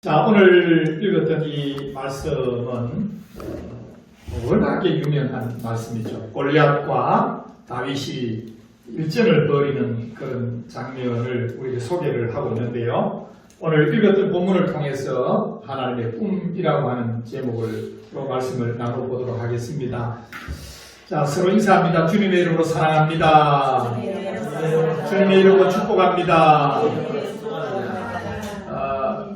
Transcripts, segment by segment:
자, 오늘 읽었던 이 말씀은 워낙에 유명한 말씀이죠. 골리앗과 다윗이 일전을 벌이는 그런 장면을 우리에게 소개를 하고 있는데요. 오늘 읽었던 본문을 통해서 하나님의 꿈이라고 하는 제목을 말씀을 나눠보도록 하겠습니다. 자, 서로 인사합니다. 주님의 이름으로 사랑합니다. 주님의 이름으로 축복합니다.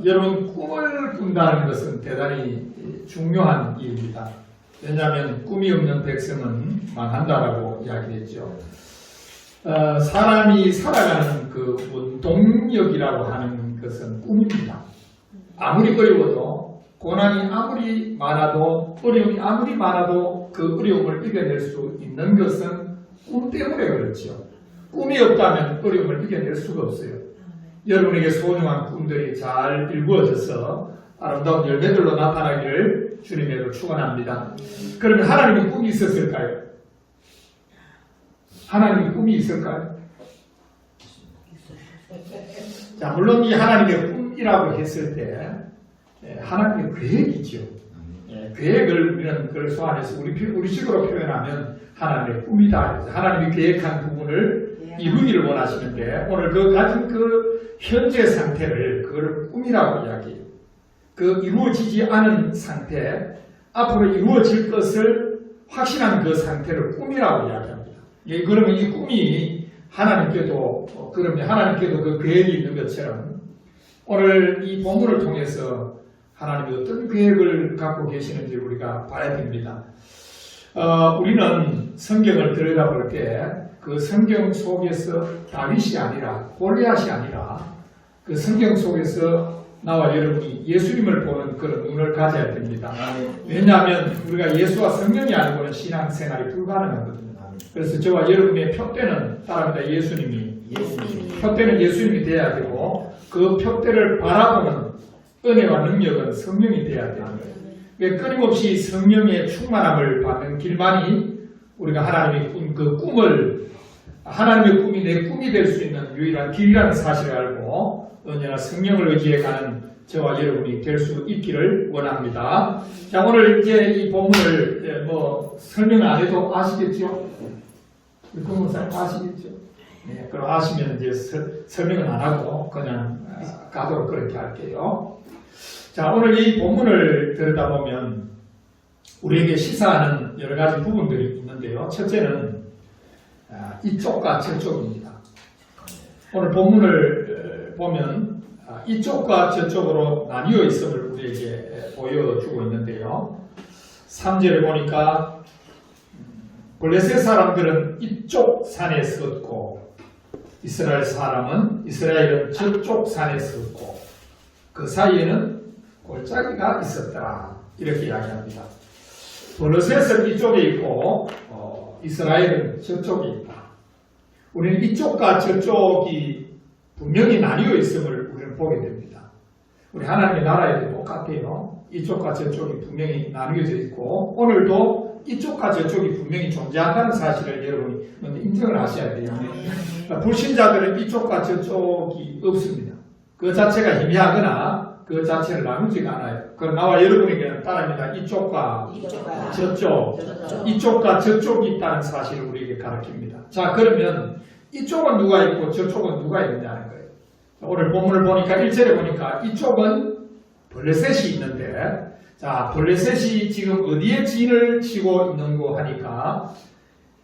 여러분, 꿈을 꾼다는 것은 대단히 중요한 일입니다. 왜냐하면 꿈이 없는 백성은 망한다라고 이야기했죠. 사람이 살아가는 그 운동력이라고 하는 것은 꿈입니다. 아무리 어려워도, 고난이 아무리 많아도, 어려움이 아무리 많아도 그 어려움을 이겨낼 수 있는 것은 꿈 때문에 그렇죠. 꿈이 없다면 어려움을 이겨낼 수가 없어요. 여러분에게 소중한 꿈들이 잘 이루어져서 아름다운 열매들로 나타나기를 주님으로 축원합니다. 그러면 하나님의 꿈이 있었을까요? 하나님의 꿈이 있을까요? 자, 물론 이 하나님의 꿈이라고 했을 때 하나님의 계획이죠. 계획을 우리는 그걸 소환해서 우리식으로 표현하면 하나님의 꿈이다. 하나님이 계획한 부분을 이루기를 원하시는데 오늘 그 가진 그 현재 상태를 그걸 꿈이라고 이야기해요. 그 이루어지지 않은 상태, 앞으로 이루어질 것을 확신한 그 상태를 꿈이라고 이야기합니다. 그러면 이 꿈이 하나님께도 그러면 하나님께도 그 계획이 있는 것처럼 오늘 이 본문을 통해서 하나님이 어떤 계획을 갖고 계시는지 우리가 봐야 됩니다. 우리는 성경을 들여다볼 때 그 성경 속에서 다윗이 아니라 골리앗이 아니라 그 성경 속에서 나와 여러분이 예수님을 보는 그런 눈을 가져야 됩니다. 왜냐하면 우리가 예수와 성령이 아니고는 신앙생활이 불가능하거든요. 그래서 저와 여러분의 표대는 따라합니다. 예수님이 표대는 예수님이 돼야 되고 그 표대를 바라보는 은혜와 능력은 성령이 돼야 됩니다. 끊임없이 성령의 충만함을 받는 길만이 우리가 하나님의 꿈을 하나님의 꿈이 내 꿈이 될 수 있는 유일한 길이라는 사실을 알고 언제나 성령을 의지해 가는 저와 여러분이 될 수 있기를 원합니다. 자, 오늘 이제 이 본문을 설명 안 해도 아시겠죠? 꿈은 아시겠죠? 네, 그럼 아시면 이제 설명은 안 하고 그냥 가도록 그렇게 할게요. 자, 오늘 이 본문을 들여다보면 우리에게 시사하는 여러 가지 부분들이 있는데요. 첫째는 이쪽과 저쪽입니다. 오늘 본문을 보면 이쪽과 저쪽으로 나뉘어 있음을 우리에게 보여주고 있는데요. 3절을 보니까 블레셋 사람들은 이쪽 산에 섰고 이스라엘은 저쪽 산에 섰고 그 사이에는 골짜기가 있었더라. 이렇게 이야기합니다. 블레셋은 이쪽에 있고 이스라엘은 저쪽에 있다. 우리는 이쪽과 저쪽이 분명히 나뉘어 있음을 우리는 보게 됩니다. 우리 하나님의 나라에도 똑같아요. 이쪽과 저쪽이 분명히 나뉘어져 있고 오늘도 이쪽과 저쪽이 분명히 존재한다는 사실을 여러분이 인정을 하셔야 돼요. 불신자들은 이쪽과 저쪽이 없습니다. 그 자체가 희미하거나 그 자체를 나누지가 않아요. 그럼 나와 여러분에게는 따릅니다. 이쪽과 저쪽, 이쪽과 저쪽이 있다는 사실을 우리에게 가르칩니다. 자, 그러면 이쪽은 누가 있고 저쪽은 누가 있느냐는 거예요. 오늘 본문을 보니까 1절에 보니까 이쪽은 블레셋이 있는데 자, 블레셋이 지금 어디에 진을 치고 있는고 하니까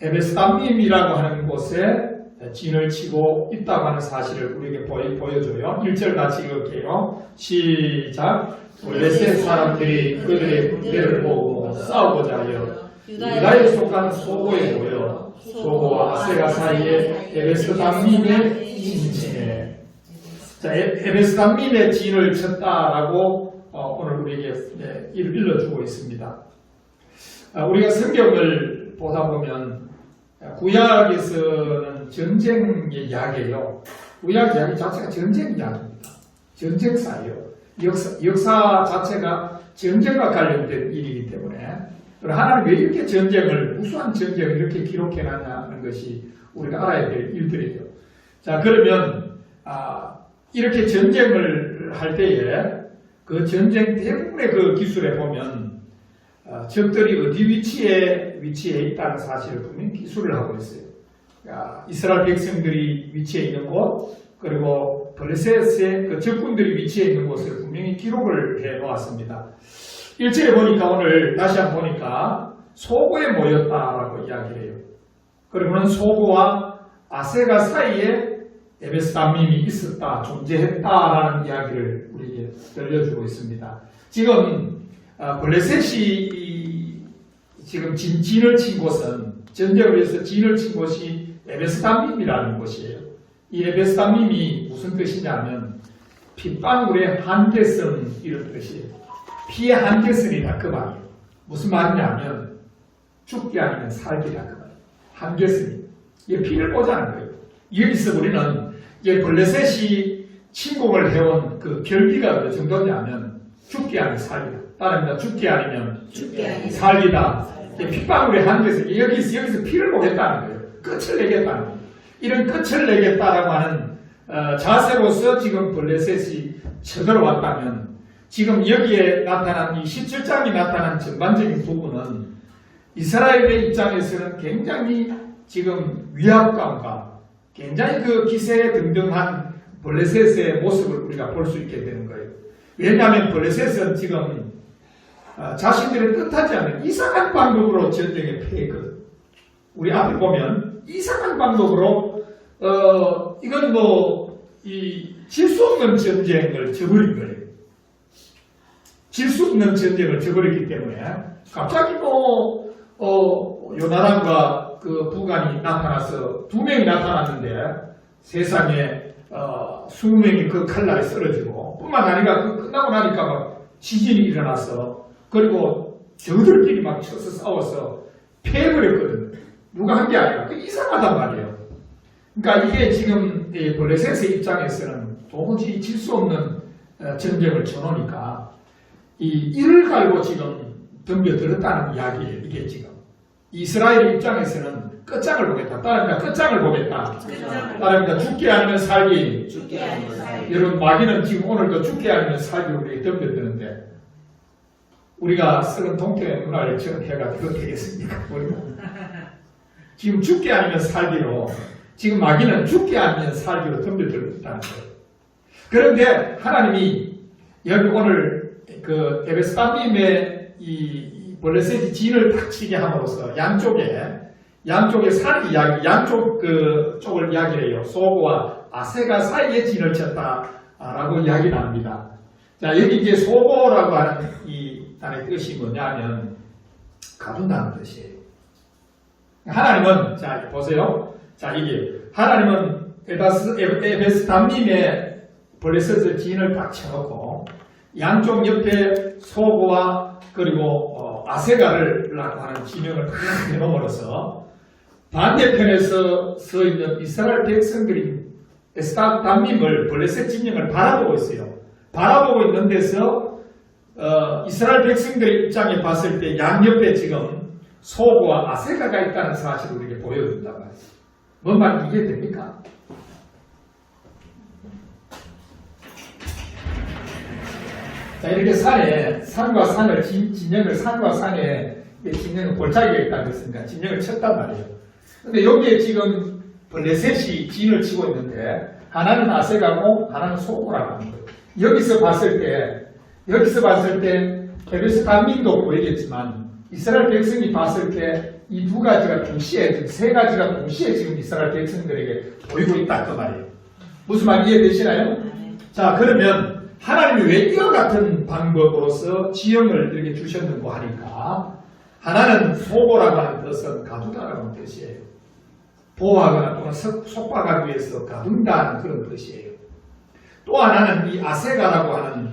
에베스담림이라고 하는 곳에 진을 치고 있다고 하는 사실을 우리에게 보여줘요. 1절 같이 읽을게요. 시작. 블레셋 사람들이 그들의 군대를 보고 싸우고자 하여 유다에 속한 소고에 모여 소고와 아세가 사이에 에베스담림에 진치네. 자, 에베스담림에 진을 쳤다라고 오늘 우리에게 일러주고 있습니다. 우리가 성경을 보다 보면 구약에서는 전쟁의 이야기예요. 구약 이야기 자체가 전쟁 이야기입니다. 전쟁사예요. 역사 자체가 전쟁과 관련된 일이기 때문에 하나님 왜 이렇게 우수한 전쟁을 이렇게 기록해놨냐는 것이 우리가 알아야 될 일들이에요. 자, 그러면 이렇게 전쟁을 할 때에 그 전쟁 대부분의 그 기술에 보면 적들이 어디 위치에 있다는 사실을 분명히 기술을 하고 있어요. 이스라엘 백성들이 위치해 있는 곳, 그리고 블레셋의 그 적군들이 위치해 있는 곳을 분명히 기록을 해 놓았습니다. 1절에 보니까 오늘 다시 한번 보니까 소고에 모였다라고 이야기해요. 그리고는 소고와 아세가 사이에 에베스다밈이 있었다, 존재했다라는 이야기를 우리에게 들려주고 있습니다. 지금 블레셋이 지금 진을 친 곳은, 전쟁을 위해서 진을 친 곳이 에베스다밈이라는 곳이에요. 이 에베스다밈이 무슨 뜻이냐면 핏방울의 한계성 이런 뜻이에요. 피의 한계성이다 그 말이에요. 무슨 말이냐면 죽기 아니면 살기다 그 말이에요. 한계성이. 이게 피를 보자는 거예요. 여기서 우리는 이게 블레셋이 침공을 해온 그 결기가 어느 정도냐면 죽기 아니면 살기다. 따릅니다. 죽기 아니면 살기다. 핏방울의 한계성. 여기서 피를 보겠다는 거예요. 끝을 내겠다는 거예요. 이런 끝을 내겠다라고 하는 자세로서 지금 블레셋이 쳐들어왔다면, 지금 여기에 나타난 이 17장이 나타난 전반적인 부분은 이스라엘의 입장에서는 굉장히 지금 위압감과 굉장히 그 기세에 등등한 블레셋의 모습을 우리가 볼 수 있게 되는 거예요. 왜냐하면 블레셋은 지금 자신들의 뜻하지 않은 이상한 방법으로 전쟁에 패했거든. 우리 앞에 보면 이상한 방법으로 이건 질 수 없는 전쟁을 저버린 거예요. 질 수 없는 전쟁을 저버렸기 때문에 갑자기 요나단과 그 부간이 나타나서 2명이 나타났는데 세상에 20명이 그 칼날에 쓰러지고, 뿐만 아니라 그 끝나고 나니까 막 지진이 일어나서, 그리고 저들끼리 막 쳐서 싸워서 패해버렸거든요. 누가 한 게 아니라. 그 이상하단 말이에요. 그러니까 이게 지금 블레셋의 입장에서는 도무지 질 수 없는 전쟁을 쳐놓으니까 이를 갈고 지금 덤벼들었다는 이야기예요. 이게 지금 이스라엘 입장에서는 끝장을 보겠다. 따릅니다. 끝장을 보겠다. 따릅니다. 죽게 아니면 살기. 여러분, 마귀는 지금 오늘도 죽게 아니면 살기로 우리에게 덤벼드는데, 우리가 썩은 동태의 문화를 해가지고 되겠습니까? 우리가 지금 죽게 아니면 살기로, 지금 마귀는 죽게 아니면 살기로 덤벼들었다는 거예요. 그런데 하나님이 여기 오늘 그 에베스다밈의 이 블레셋이 진을 탁 치게 함으로써 양쪽에 산 이야기, 양쪽 쪽을 이야기해요. 소고와 아세가 사이에 진을 쳤다라고 이야기 나옵니다. 자, 여기 이제 소고라고 하는 이 단의 뜻이 뭐냐면 가둔다는 뜻이에요. 하나님은, 자, 보세요. 자, 이게 하나님은 에베스다밈의 블레셋의 진을 딱 쳐놓고 양쪽 옆에 소고와 그리고 아세가를라고 하는 지명을 딱 해놓음으로써 반대편에서 서 있는 이스라엘 백성들이 에베스다밈을, 블레셋 진영을 바라보고 있어요. 바라보고 있는 데서 이스라엘 백성들의 입장에 봤을 때 양옆에 지금 소고와 아세가가 있다는 사실을 우리에게 보여준다고 해요. 뭔 말인지 이해됩니까? 자, 이렇게 산과 산을, 진영을 산과 산에 진영을 골짜기가 있다고 했으니까 진영을 쳤단 말이에요. 근데 여기에 지금 블레셋이 진을 치고 있는데, 하나는 아세가고 하나는 소고라고 하는 거예요. 여기서 봤을 때 에베스다밈도 보이겠지만 이스라엘 백성이 봤을 때 이 두 가지가 동시에, 세 가지가 동시에 지금 이스라엘 백성들에게 보이고 있다 그 말이에요. 무슨 말 이해되시나요? 자, 그러면 하나님이 왜 이와 같은 방법으로서 지형을 이렇게 주셨는고 하니까, 하나는 소고라고 하는 뜻은 가두다라고 하는 뜻이에요. 보호하거나 또는 속박하기 위해서 가둔다는 그런 뜻이에요. 또 하나는 이 아세가라고 하는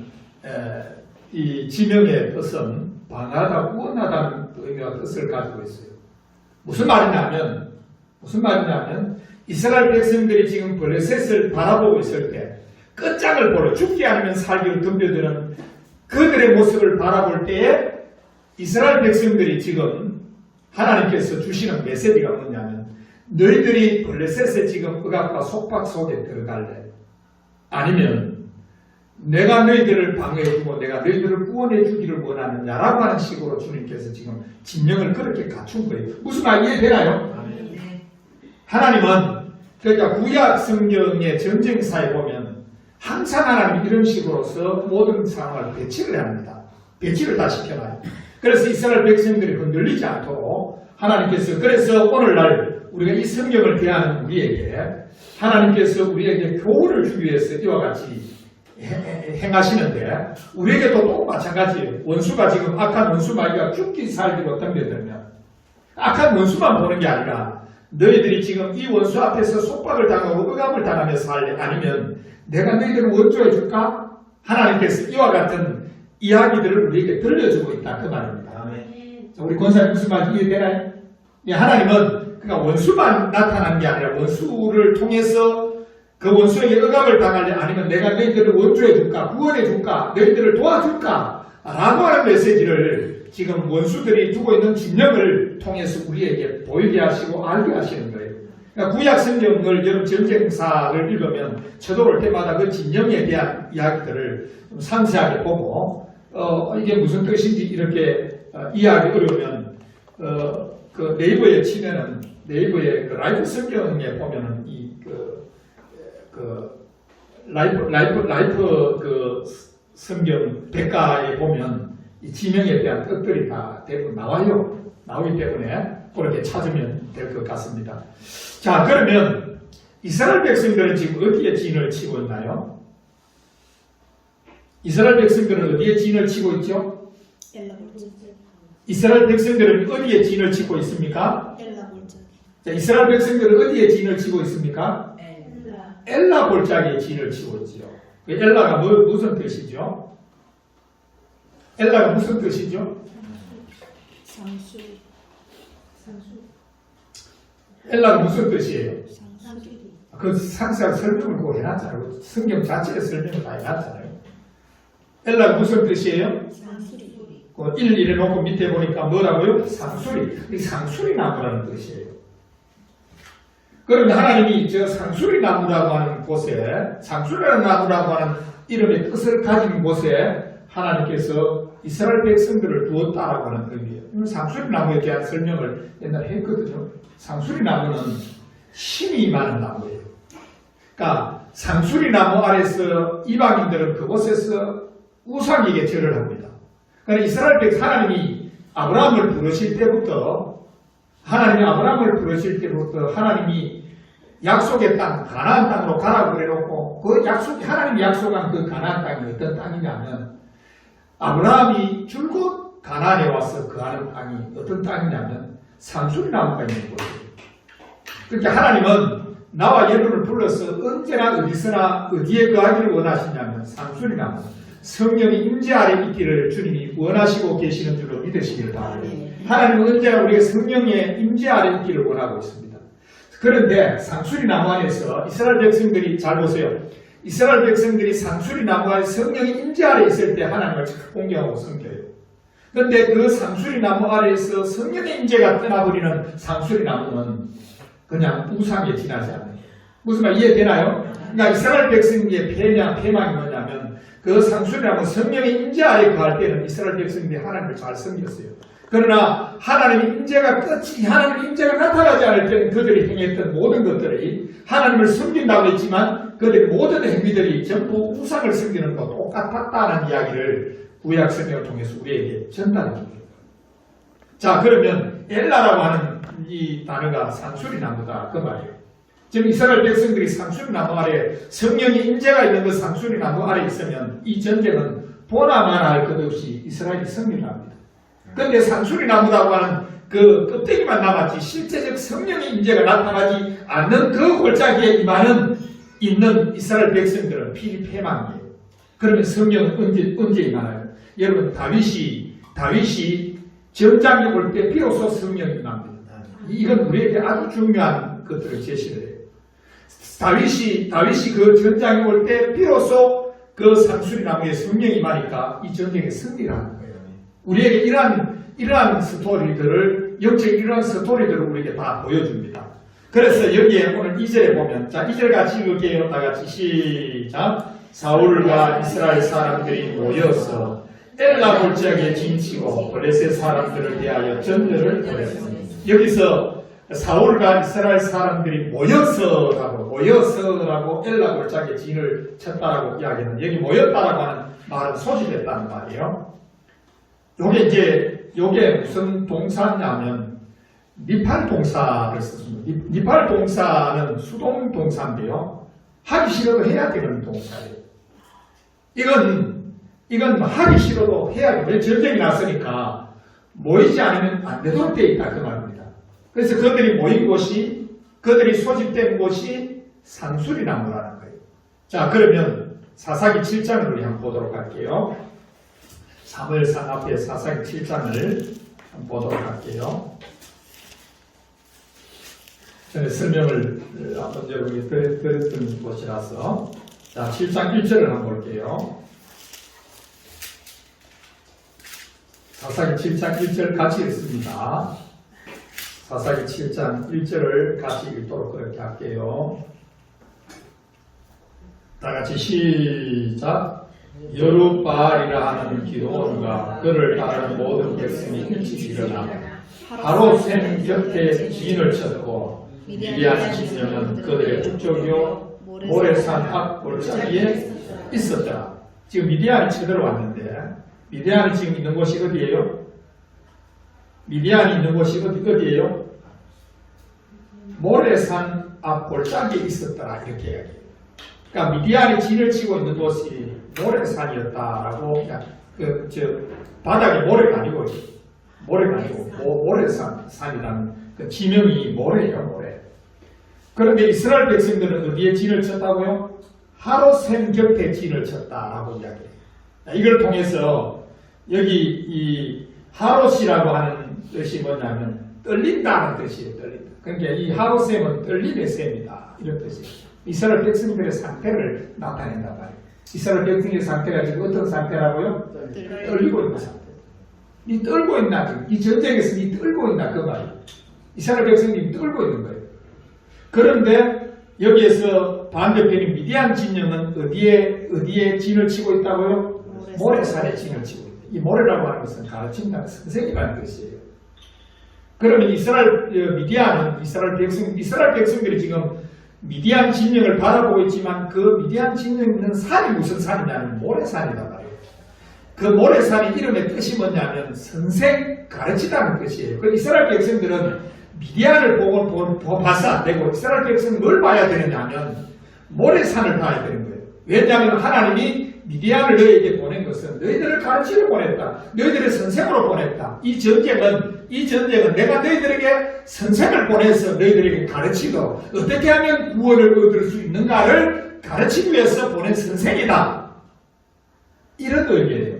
이 지명의 뜻은 방하다, 구원하다는 의미와 뜻을 가지고 있어요. 무슨 말이냐면 이스라엘 백성들이 지금 블레셋을 바라보고 있을 때 끝장을 보러 죽기 아니면 살기로 덤벼드는 그들의 모습을 바라볼 때에 이스라엘 백성들이 지금 하나님께서 주시는 메시지가 뭐냐면, 너희들이 블레셋의 지금 억압과 속박 속에 들어갈래? 아니면 내가 너희들을 방어해주고 내가 너희들을 구원해주기를 원하느냐라고 하는 식으로 주님께서 지금 진영을 그렇게 갖춘 거예요. 무슨 말 이해되나요? 하나님은 그러니까 구약 성경의 전쟁사에 보면 항상 하나님이 이런 식으로서 모든 상황을 배치를 합니다. 배치를 다 시켜놔요. 그래서 이스라엘 백성들이 흔들리지 않도록 하나님께서 그래서 오늘날 우리가 이 성경을 대하는 우리에게 하나님께서 우리에게 교훈을 주기 위해서 이와 같이 행하시는데 우리에게도 또 마찬가지예요. 원수가 지금 악한 원수 마귀가 죽기 살기 어떤 게 되면 악한 원수만 보는 게 아니라 너희들이 지금 이 원수 앞에서 속박을 당하고 억압을 당하며 살래? 아니면 내가 너희들을 원조해 줄까? 하나님께서 이와 같은 이야기들을 우리에게 들려주고 있다 그 말입니다. 자, 우리 권사님 무슨 말인지 이해되나요? 하나님은 그러니까 원수만 나타나는 게 아니라 원수를 통해서 그 원수에게 억압을 당하려 아니면 내가 너희들을 원조해 줄까? 구원해 줄까? 너희들을 도와줄까? 라고 하는 메시지를 지금 원수들이 두고 있는 진영을 통해서 우리에게 보이게 하시고 알게 하시는 거예요. 그러니까 구약 성경을 여러분 전쟁사를 읽으면 쳐들어올 때마다 그 진영에 대한 이야기들을 좀 상세하게 보고 이게 무슨 뜻인지 이렇게 이해하기 어려우면 그 네이버에 치면은 네이버에 그 라이프 성경에 보면은 라이프 그 성경 백과에 보면 이 지명에 대한 뜻들이 다 대부분 나와요. 나오기 때문에 그렇게 찾으면 될 것 같습니다. 자, 그러면 이스라엘 백성들은 지금 어디에 진을 치고 있나요? 이스라엘 백성들은 어디에 진을 치고 있죠? 이스라엘 백성들은 어디에 진을 치고 있습니까? 자, 이스라엘 백성들은 어디에 진을 치고 있습니까? 엘라 골짜기에 진을 치고 있지요. 그 엘라가 무슨 뜻이죠? 엘라가 무슨 뜻이죠? 상수. 엘라가 무슨 뜻이에요? 상수리. 그 상세한 설명을 그거 해놨잖아요. 성경 자체의 설명을 다 해놨잖아요. 엘라가 무슨 뜻이에요? 상수리. 그 1 놓고 밑에 보니까 뭐라고요? 상수리. 이 상수리 나무라는 뜻이에요. 그러면 하나님이 저 상수리 나무라고 하는 곳에 상수리라는 나무라고 하는 이름의 뜻을 가진 곳에 하나님께서 이스라엘 백성들을 두었다라고 하는 의미예요. 상수리 나무에 대한 설명을 옛날에 했거든요. 상수리 나무는 힘이 많은 나무예요. 그러니까 상수리 나무 아래서 이방인들은 그곳에서 우상에게 절을 합니다. 그러니까 이스라엘 백성 하나님이 아브라함을 부르실 때부터 하나님이 약속의 땅, 가나안 땅으로 가라고 그래놓고 그 하나님이 약속한 그 가나안 땅이 어떤 땅이냐면 아브라함이 줄곧 가나안에 와서 거하는 땅이 어떤 땅이냐면 상수리 나무가 있는 곳이에요. 그러니까 하나님은 나와 여러분을 불러서 언제나 어디서나 어디에 거하기를 원하시냐면 상수리 나무, 성령이 임재 아래 있기를 주님이 원하시고 계시는 줄로 믿으시기를 바랍니다. 하나님은 언제나 우리가 성령의 임재 아래 있기를 원하고 있습니다. 그런데 상수리 나무 안에서 이스라엘 백성들이 잘 보세요. 이스라엘 백성들이 상수리 나무 안에 성령이 임재 아래 있을 때 하나님을 공경하고 섬겨요. 그런데 그 상수리 나무 아래에서 성령의 임재가 떠나버리는 상수리 나무는 그냥 우상에 지나지 않아요. 무슨 말 이해되나요? 그러니까 이스라엘 백성의 패망이 뭐냐면 그 상수리 나무 성령의 임재 아래 거할 때는 이스라엘 백성들이 하나님을 잘 섬겼어요. 그러나 하나님의 임재가 끝이 하나님의 임재가 나타나지 않을 때는 그들이 행했던 모든 것들이 하나님을 섬긴다고 했지만 그들의 모든 행위들이 전부 우상을 섬기는 것과 똑같았다는 이야기를 구약 성경을 통해서 우리에게 전달해 줍니다. 자, 그러면 엘라라고 하는 이 단어가 상수리 나무다 그 말이에요. 지금 이스라엘 백성들이 상수리 나무 아래 성령의 임재가 있는 그 상수리 나무 아래 있으면 이 전쟁은 보나마나 할 것 없이 이스라엘이 승리를 합니다. 그런데 상수리 나무라고 하는 그 껍데기만 남았지 실제적 성령의 임재가 나타나지 않는 그 골짜기에 있는 이스라엘 백성들은 피리패망이에요. 그러면 성령은 언제 임하나요? 여러분 다윗이 전장에 올 때 비로소 성령이 임합니다. 이건 우리에게 아주 중요한 것들을 제시를 해요. 다윗이 그 전장에 올 때 비로소 그 상수리 나무에 성령이 임하니까 이 전쟁에 승리를 하는 거예요. 우리에게 이러한 스토리들을 영적인 이러한 스토리들을 우리에게 다 보여줍니다. 그래서 여기에 오늘 2절에 보면 자 2절 같이 읽을게요. 다 같이 시작. 사울과 이스라엘 사람들이 모여서 엘라 골짜기에 진치고 블레셋 사람들을 대하여 전쟁을 벌였습니다. 여기서 사울과 이스라엘 사람들이 모여서라고 엘라 골짜기에 진을 쳤다라고 이야기하는, 여기 모였다라고 하는 말은 소집했다는 말이에요. 요게 무슨 동사냐면 니팔 동사를 썼습니다. 니팔 동사는 수동 동사인데요. 하기 싫어도 해야 되는 동사예요. 이건 하기 싫어도 해야 돼요. 전쟁이 났으니까 모이지 않으면 안 되도록 되어 있다 그 말입니다. 그래서 그들이 모인 곳이, 그들이 소집된 곳이 산수리나무라는 거예요. 자, 그러면 사사기 7장을 우리 한번 보도록 할게요. 사무엘상 앞에 사사기 7장을 한번 보도록 할게요. 전에 설명을 한번 여러분이 들었던 곳이라서, 자, 7장 1절을 한번 볼게요. 사사기 7장 1절 같이 읽습니다. 사사기 7장 1절을 같이 읽도록 그렇게 할게요. 다 같이 시작. 여룻바알이라 하는 기도원과 그를 따르는 모든 백성이 일찍 일어나 바로 샘 곁에 진을 쳤고 미디안 진영은 그들의 북쪽이요 모레산 앞 골짜기에 있었더라. 지금 미디안이 쳐들어왔는데, 미디안이 지금 있는 곳이 어디예요? 미디안이 있는 곳이 어디예요? 모레산 앞 골짜기에 있었더라, 이렇게 이야기해요. 그러니까 미디안이 진을 치고 있는 곳이 모레산이었다라고, 바닥에 모래가 아니고 모레산이라는 그 지명이 모래예요, 모래. 그런데 이스라엘 백성들은 어디에 진을 쳤다고요? 하롯샘 곁에 진을 쳤다라고 이야기해요. 이걸 통해서 여기 이 하롯이라고 하는 뜻이 뭐냐면 떨린다는 뜻이에요. 떨린다. 그러니까 이 하롯샘은 떨림의 샘이다, 이런 뜻이에요. 이스라엘 백성들의 상태를 나타낸단 말이에요. 이스라엘 백성의 상태가 지금 어떤 상태라고요? 떨리고 있는 상태. 니 떨고 있나? 지금 이 전쟁에서 니 떨고 있나? 그 말이에요. 이스라엘 백성들이 떨고 있는 거예요. 그런데 여기에서 반대편인 미디안 진영은 어디에 진을 치고 있다고요? 모래산에 진을 치고 있다. 이 모래라고 하는 것은 가르친다는 선생이라는 뜻이에요. 그러면 이스라엘 백성들이 지금 미디안 진영을 바라보고 있지만 그 미디안 진영에 있는 산이 무슨 산이냐면 모래산이란 말이에요. 그 모래산의 이름의 뜻이 뭐냐면 선생, 가르치다는 뜻이에요. 그 이스라엘 백성들은 미디안을 봐서 안 되고 이스라엘 백성은 뭘 봐야 되느냐면 모래산을 봐야 되는 거예요. 왜냐하면 하나님이 미디안을 너희에게 보낸 것은 너희들을 가르치려 보냈다. 너희들의 선생으로 보냈다. 이 전쟁은 내가 너희들에게 선생을 보내서 너희들에게 가르치고 어떻게 하면 구원을 얻을 수 있는가를 가르치기 위해서 보낸 선생이다. 이런 의미예요.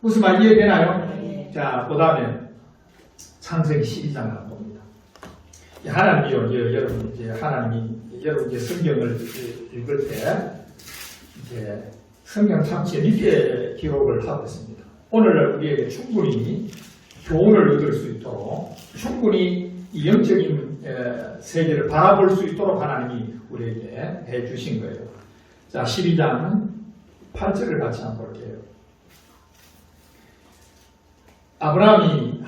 무슨 말 이해되나요? 네. 자, 그 다음에 창세기 12장을 봅니다. 하나님이요, 여러분, 여러분 성경을 읽을 때, 성경 참 재밌게 기록을 하고 있습니다. 오늘날 우리에게 충분히 교훈을 얻을 수 있도록, 충분히 이 영적인 세계를 바라볼 수 있도록 하나님이 우리에게 해 주신 거예요. 자, 12장 8절을 같이 한번 볼게요. 하나님이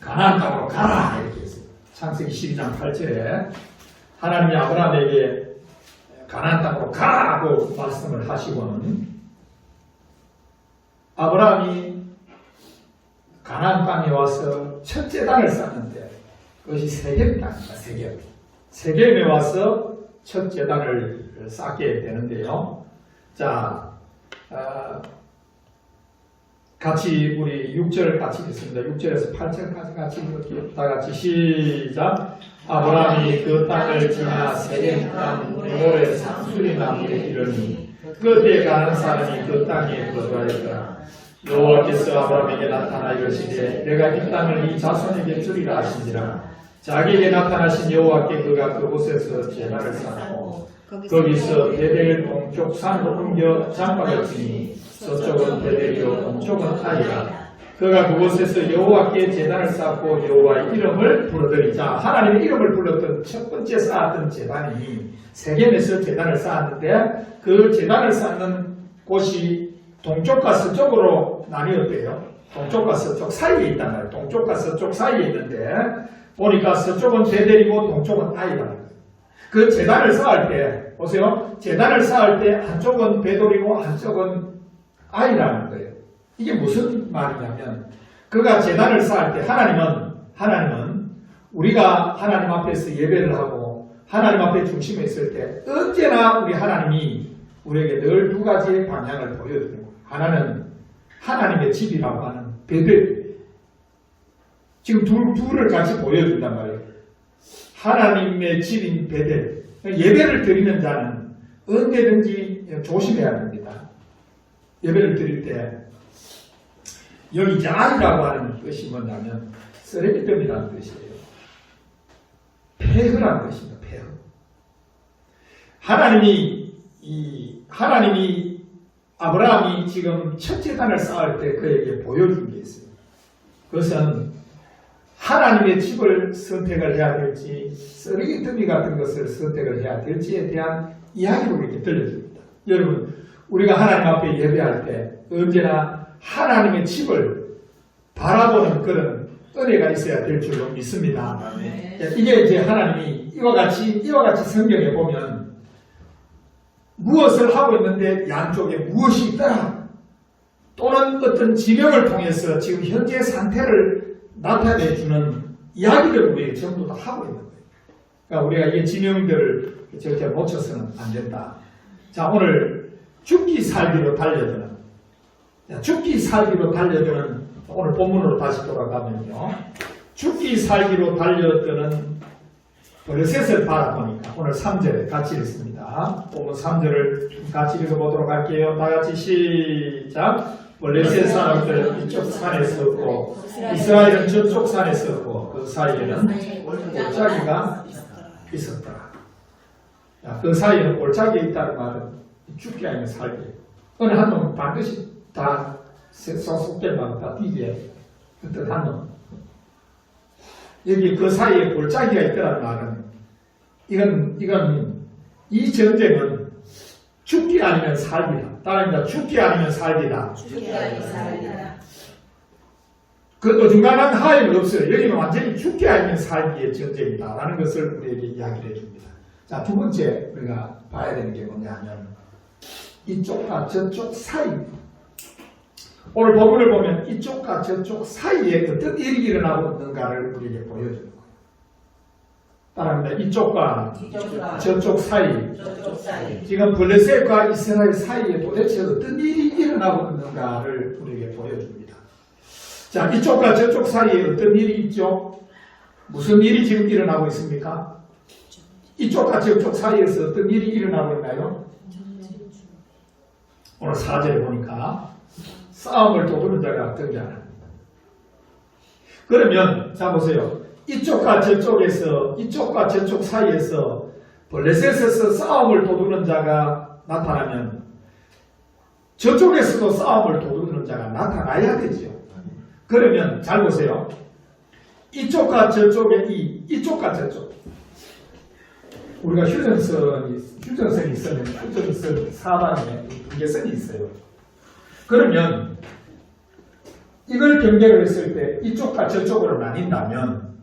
가나안 땅으로 가라 이렇게 했어요. 창세기 12장 8절에 하나님이 아브라함에게 가나안 땅으로 가라고 말씀을 하시고는 아브라함이 가나안 땅에 와서 첫째 단을 쌓는데 그것이 세겜 땅입니다. 세겜에 와서 첫째 단을 쌓게 되는데요. 자, 같이 우리 6절 같이 읽습니다. 6절에서 8절까지 같이 읽을게요. 다 같이 시작. 아브라함이 그 땅을 지나 세겜 땅 모레산 수리나무에 이르니 그때 가는 사람이 그 땅에 거주하였더라. 여호와께서 아브라함에게 나타나 이르시되 내가 이 땅을 이 자손에게 주리라 하신지라. 자기에게 나타나신 여호와께 그가 그곳에서 제단을 쌓고 거기서 베델 동쪽 산으로 옮겨 장막을 치니 서쪽은 베델이요 동쪽은 아이라. 그가 그곳에서 여호와께 제단을 쌓고 여호와의 이름을 부르더니자. 하나님의 이름을 불렀던 첫 번째 쌓았던 제단이 세겜에서 제단을 쌓았는데 그 제단을 쌓는 곳이 동쪽과 서쪽으로 나뉘었대요. 동쪽과 서쪽 사이에 있단 말이에요. 동쪽과 서쪽 사이에 있는데 보니까 서쪽은 베델이고 동쪽은 아이라는 거예요. 그 제단을 쌓을 때 보세요. 제단을 쌓을 때 한쪽은 베돌이고 한쪽은 아이라는 거예요. 이게 무슨 말이냐면 그가 제단을 쌓을 때 하나님은 우리가 하나님 앞에서 예배를 하고 하나님 앞에 중심에 있을 때 언제나 우리 하나님이 우리에게 늘 두 가지의 방향을 보여주는 거예요. 하나는 하나님의 집이라고 하는 베델. 지금 둘을 같이 보여준단 말이에요. 하나님의 집인 베델. 예배를 드리는 자는 언제든지 조심해야 됩니다. 예배를 드릴 때 여기 이제 아이라고 하는 뜻이 뭐냐면 쓰레기더미라는 뜻이에요. 폐허라는 뜻입니다. 폐허. 하나님이 아브라함이 지금 첫 제단을 쌓을 때 그에게 보여준 게 있어요. 그것은 하나님의 집을 선택을 해야 될지 쓰레기더미 같은 것을 선택을 해야 될지에 대한 이야기로 이렇게 들려줍니다. 여러분, 우리가 하나님 앞에 예배할 때 언제나 하나님의 집을 바라보는 그런 은혜가 있어야 될 줄로 믿습니다. 네. 이게 이제 하나님이 이와 같이 성경에 보면 무엇을 하고 있는데 양쪽에 무엇이 있더라 또는 어떤 지명을 통해서 지금 현재 상태를 나타내 주는 이야기를 우리에게 전부 다 하고 있는 거예요. 그러니까 우리가 이 지명들을 절대 놓쳐서는 안 된다. 자, 오늘 죽기 살기로 달려드는 오늘 본문으로 다시 돌아가면요. 죽기 살기로 달려드는 블레셋을 바라보니까 오늘 3절에 같이 읽습니다. 본문 3절을 같이 읽어보도록 할게요. 다 같이 시작. 블레셋 사람들은 이쪽 산에 섰고 이스라엘은 저쪽 산에 섰고 그 사이에는 골짜기가 있었더라. 그 사이에는 골짜기에 있다는 말은 죽기 아니면 살기. 어느 한 놈은 반드시 다 속될 만큼 다 뒤지에 어떤 한 놈. 여기 그 사이에 골짜기가 있다는 말은 이건 이 전쟁은 죽기 아니면 살기다. 따라합니다. 죽기 아니면 살기다. 그 어중간한 하염이 없어요. 여기는 완전히 죽기 아니면 살기의 전쟁이다라는 것을 우리에게 이야기를 해줍니다. 자, 두 번째 우리가 봐야 되는 게 뭐냐면 이쪽과 저쪽 사이. 오늘 본문을 보면 이쪽과 저쪽 사이에 어떤 일이 일어나고 있는가를 우리에게 보여주는 거예요. 따라합니다. 이쪽과 저쪽 사이. 지금 블레셋과 이스라엘 사이에 도대체 어떤 일이 일어나고 있는가를 우리에게 보여줍니다. 자, 이쪽과 저쪽 사이에 어떤 일이 있죠? 무슨 일이 지금 일어나고 있습니까? 이쪽과 저쪽 사이에서 어떤 일이 일어나고 있나요? 오늘 4절에 보니까 싸움을 도두는 자가 등장합니다. 그러면 자 보세요. 이쪽과 저쪽 사이에서 블레셋에서 싸움을 도두는 자가 나타나면 저쪽에서도 싸움을 도두는 자가 나타나야 되죠. 그러면 잘 보세요. 이쪽과 저쪽 우리가 휴전선이 있으면 휴전선 사방에 경계선이 있어요. 그러면 이걸 경계를 했을 때 이쪽과 저쪽으로 나뉜다면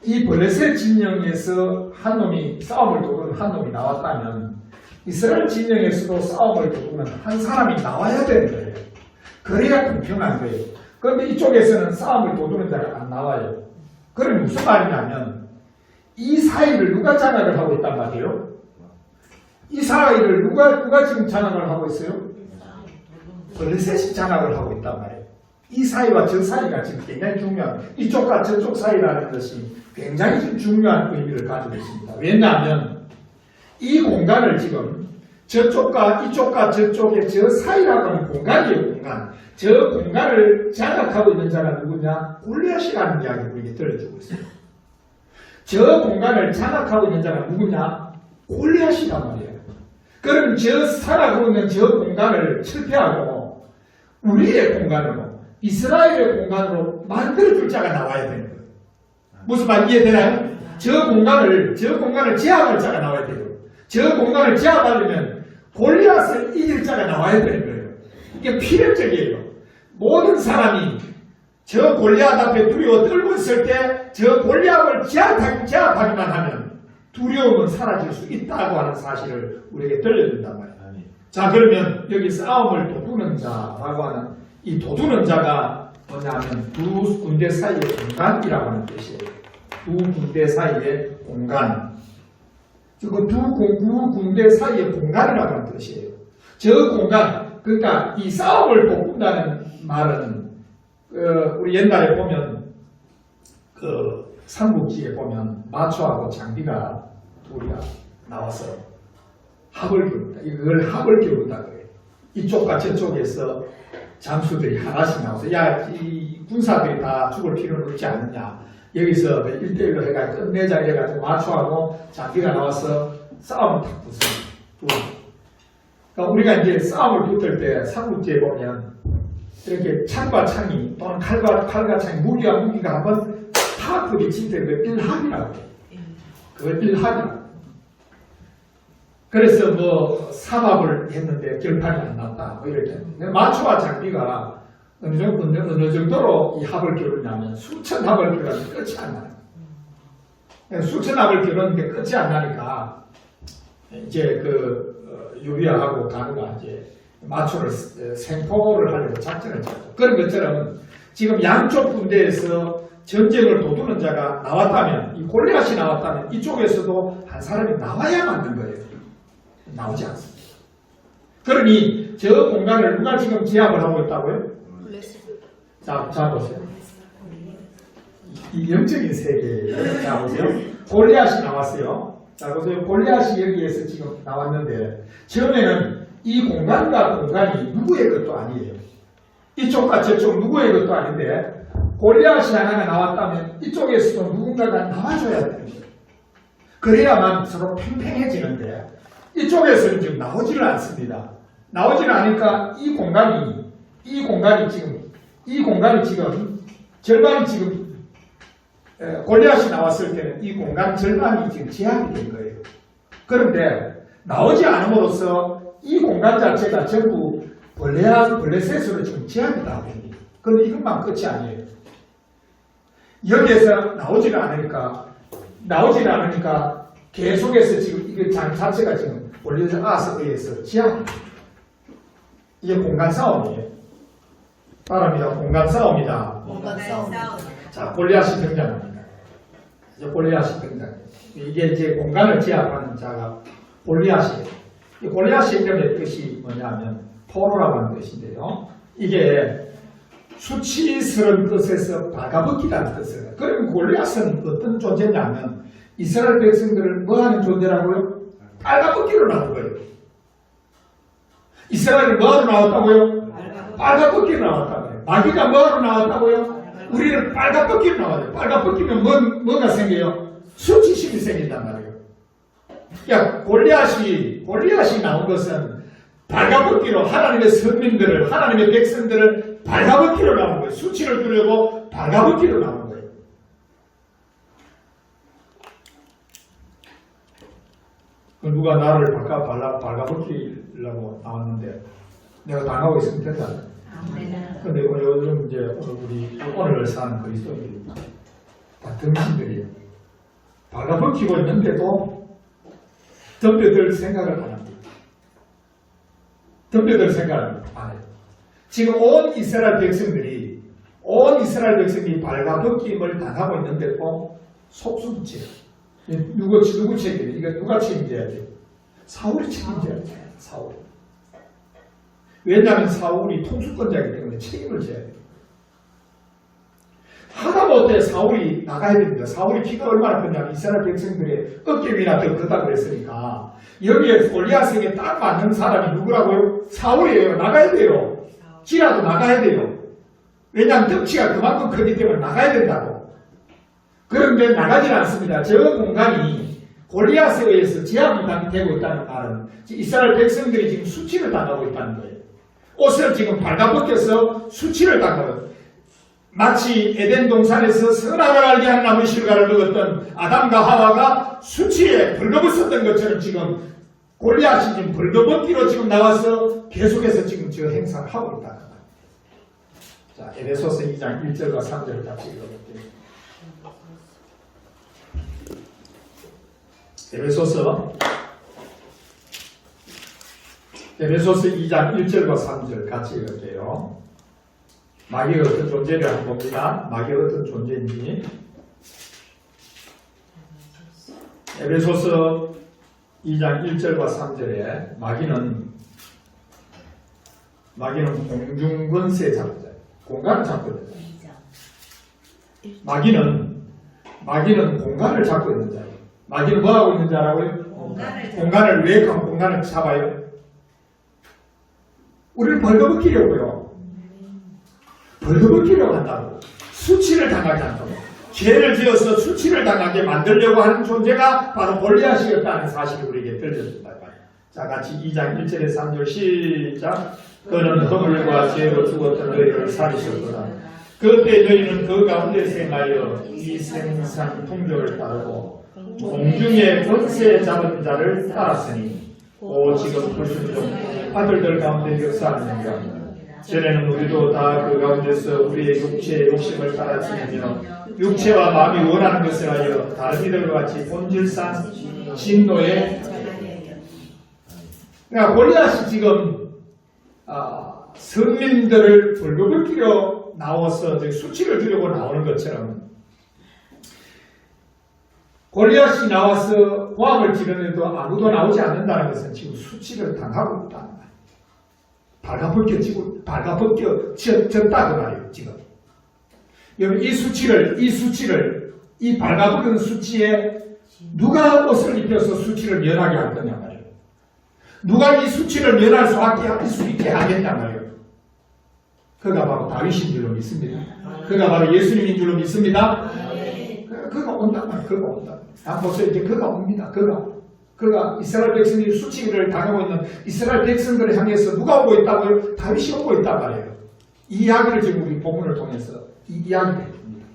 이 블레셋 진영에서 한 놈이 싸움을 도두는 한 놈이 나왔다면 이스라엘 진영에서도 싸움을 도두는 한 사람이 나와야 되는 거예요. 그래야 공평한 거예요. 그런데 이쪽에서는 싸움을 도두는 자가 안 나와요. 그럼 무슨 말이냐면 이 사이를 누가 장악을 하고 있단 말이에요? 이 사이를 누가 지금 장악을 하고 있어요? 블레셋이 장악을 하고 있단 말이에요. 이 사이와 저 사이가 지금 굉장히 중요한, 이쪽과 저쪽 사이라는 것이 굉장히 중요한 의미를 가지고 있습니다. 왜냐하면 이 공간을 지금 이쪽과 저쪽의 저 사이라고 하는 공간이에요. 공간. 저 공간을 장악하고 있는 자가 누구냐? 골리앗이라는 이야기를 우리에게 들려주고 있어요. 저 공간을 장악하고 있는 자가 누구냐? 골리앗이란 말이에요. 그럼 저 살아가고 있는 저 공간을 철폐하고 우리의 공간으로, 이스라엘의 공간으로 만들어줄 자가 나와야 되는 거예요. 무슨 말 이해되나요? 저 공간을 제압할 자가 나와야 돼요. 저 공간을 제압하려면 골리앗을 이길 자가 나와야 되는 거예요. 이게 필연적이에요. 모든 사람이 저 골리앗 앞에 두려워 떨고 있을 때 저 골리앗을 제압하기만 하면 두려움은 사라질 수 있다고 하는 사실을 우리에게 들려준단 말이에요. 자, 그러면 여기 싸움을 도두는 자라고 하는 이 도두는 자가 뭐냐면 두 군대 사이의 공간이라고 하는 뜻이에요. 두 군대 사이의 공간. 그 두 군대 사이의 공간이라고 하는 뜻이에요. 저 공간, 그러니까 이 싸움을 돕는다는 말은 우리 옛날에 보면 그 삼국지에 보면 마초하고 장비가 둘이 나와서 합을 겨룬다. 이걸 합을 겨룬다 그래요. 이쪽과 저쪽에서 장수들이 하나씩 나와서 야, 이 군사들이 다 죽을 필요는 없지 않느냐. 여기서 1대1로 해가지고 끝내자 이래가지고 마초하고 장비가 나와서 싸움을 탁 붙습니다. 그러니까 우리가 이제 싸움을 붙을 때 삼국지에 보면 이렇게 창과 창이 또는 칼과 창이 무기와 무기가 한번 탁 부딪힐 때 그걸 일합이라고 해요. 그걸 일합이라고. 그래서 뭐 삼합을 했는데 결판이 안 났다. 뭐 이렇게. 마초와 장비가 어느 정도로 이 합을 겨루냐면 수천 합을 겨루는데 끝이 안 나요. 수천 합을 겨루는데 끝이 안 나니까 이제 유비아하고 가누가 이제 마초를 생포를 하려고 작전을 짰죠. 그런 것처럼 지금 양쪽 군대에서 전쟁을 도두는 자가 나왔다면, 이 골리앗이 나왔다면 이쪽에서도 한 사람이 나와야 맞는 거예요. 나오지 않습니다. 그러니 저 공간을 누가 지금 제압을 하고 있다고요? 자 보세요. 이 영적인 세계예요. 자 보세요. 골리앗이 나왔어요. 자 보세요. 골리앗이 여기에서 지금 나왔는데 처음에는 이 공간과 공간이 누구의 것도 아니에요. 이쪽과 저쪽 누구의 것도 아닌데 골리앗이 하나가 나왔다면 이쪽에서도 누군가가 나와줘야 되는 거예요. 그래야만 서로 팽팽해지는데 이쪽에서는 지금 나오지를 않습니다. 나오지를 않으니까 이 공간이 지금 절반이 지금 골리앗이 나왔을 때는 이 공간 절반이 지금 제압이 된 거예요. 그런데 나오지 않음으로써 이 공간 자체가 전부 벌레셋으로 지금 제압이 다 됩니다. 그런데 이것만 끝이 아니에요. 여기에서 나오지를 않으니까 계속해서 지금 이게 자체가 지금 벌레셋 아스에 의해서 제압이 됩니다. 이게 공간 싸움이에요. 따라합니다. 공간 싸움이다. 공간 싸움. 자, 골리앗이 등장합니다. 이제 골리앗이 등장해요. 이게 이제 공간을 제압하는 자가 골리앗이에요. 이 골리앗의 이름의 뜻이 뭐냐면 포로라고 하는 뜻인데요. 이게 수치스러운 뜻에서 발가벗기라는 뜻을 해요. 그럼 골리앗은 어떤 존재냐면 이스라엘 백성들을 뭐하는 존재라고요? 빨가벗기로 나온 거예요. 이스라엘이 뭐하러 나왔다고요? 빨가벗기로 나왔다고요. 마귀가 뭐하러 나왔다고요? 우리는 빨가벗기로 나와요. 빨가벗기면 뭐가 생겨요? 수치심이 생긴단 말이에요. 야, 골리앗이 나온 것은 발가벗기로 하나님의 선민들을, 하나님의 백성들을 발가벗기로 나온 거예요. 수치를 두려고 발가벗기로 나온 거예요. 누가 나를 발가벗기려고 나왔는데 내가 당하고 있으면 된다. 근데 요즘 이제 오늘 사는 그리스도인들이 다 등신들이에요. 발가벗기고 있는데도 덤벼들 생각을 안 합니다. 덤벼들 생각을 안 해요. 지금 온 이스라엘 백성들이 발가벗김을 당하고 있는데도 속수무책. 누구 책임이에요? 이거 누가 책임져야 돼요? 사울이 책임져야 돼요. 사울. 왜냐하면 사울이 통수권자이기 때문에 책임을 져야 돼요. 하다못해 사울이 나가야 됩니다. 사울이 키가 얼마나 크냐면 이스라엘 백성들의 어깨 위나 더 크다고 그랬으니까 여기에 골리앗에게 딱 맞는 사람이 누구라고요? 사울이에요. 나가야 돼요. 지라도 나가야 돼요. 왜냐하면 덩치가 그만큼 크기 때문에 나가야 된다고. 그런데 나가질 않습니다. 저 공간이 골리앗에 의해서 제압이 되고 있다는 말은 이스라엘 백성들이 지금 수치를 당하고 있다는 거예요. 옷을 지금 발가벗겨서 수치를 당하는, 마치 에덴 동산에서 선악을 알게 하는 나무 실과를 먹었던 아담과 하와가 수치에 벌거벗었던 것처럼 지금 골리앗이 지금 벌거벗기로 지금 나와서 계속해서 지금 저 행사를 하고 있다. 자, 에베소서 2장 1절과 3절을 같이 읽어볼게요. 에베소서 2장 1절과 3절 같이 읽을게요. 마귀가 어떤 존재를 한번 봅니다. 마귀가 어떤 존재인지. 에베소서 2장 1절과 3절에 마귀는 공중권세 잡자. 공간을 잡고 있는 자예요. 마귀는 공간을 잡고 있는 자예요. 마귀는 뭐 하고 있는 자라고요? 공간을 왜 공간을 잡아요? 우리를 벌거벗기려고요. 벌거벗기려고 한다고. 수치를 당하게 한다고. 죄를 지어서 수치를 당하게 만들려고 하는 존재가 바로 골리앗이었다는 사실이 우리에게 들려준다. 자, 같이 2장 1절에 3절 시작. 그는 허물과 죄로 죽었던 너희를 살리셨구나. 그때 너희는 그 가운데서 행하여 이 생산 풍조를 따르고 공중의 권세 잡은 자를 따랐으니 오 지금 불순종 아들들 가운데 역사하느니라. 전에는 우리도 다 그 가운데서 우리의 육체의 욕심을 따라 지내며 육체와 마음이 원하는 것을 하여 다른 이들과 같이 본질상 진노에. 그러니까 골리앗이 지금 성민들을 벌거벗기려 나와서 수치를 두려고 나오는 것처럼 골리앗이 나와서 고함을 지르는데도 아무도 나오지 않는다는 것은 지금 수치를 당하고 있다는 말이에요. 발가벗겨졌다 그 말이에요. 지금 여러분 이 발가벗은 수치에 누가 옷을 입혀서 수치를 면하게 할 거냐 말이에요. 누가 이 수치를 면할 수 있게 하겠냐 말이에요. 그가 바로 다윗인 줄로 믿습니다. 그가 바로 예수님인 줄로 믿습니다. 그가 온단 말이에요. 그가 온다. 보세요. 이제 그가 옵니다. 그가 이스라엘 백성이 수치를 당하고 있는 이스라엘 백성들을 향해서 누가 오고 있다고요? 다윗이 오고 있단 말이에요. 이 이야기를 지금 우리 본문을 통해서 이 이야기를 해줍니다.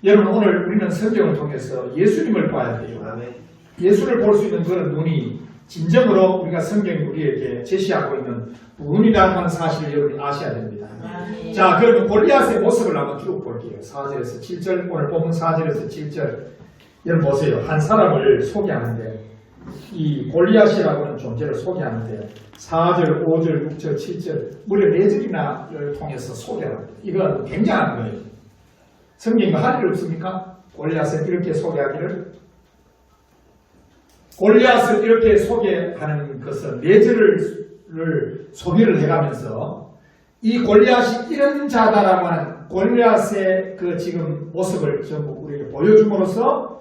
여러분 오늘 우리는 성경을 통해서 예수님을 봐야 돼요. 예수를 볼 수 있는 그런 눈이 진정으로 우리가 성경이 우리에게 제시하고 있는 부분이라는 사실을 여러분이 아셔야 됩니다. 자, 그러면 골리앗의 모습을 한번 쭉 볼게요. 4절에서 7절, 오늘 본문 4절에서 7절. 여러분 보세요. 한 사람을 소개하는데 이 골리앗이라고 하는 존재를 소개하는데 4절, 5절, 6절, 7절 무려 4절이나를 통해서 소개를 합니다. 이건 굉장한 거예요. 성경에 할 일 없습니까? 골리앗을 이렇게 소개하기를. 골리앗을 이렇게 소개하는 것은 4절을 소개를 해가면서 이 골리앗이 이런 자다라고 하는 골리앗의 그 지금 모습을 전부 우리에게 보여줌으로써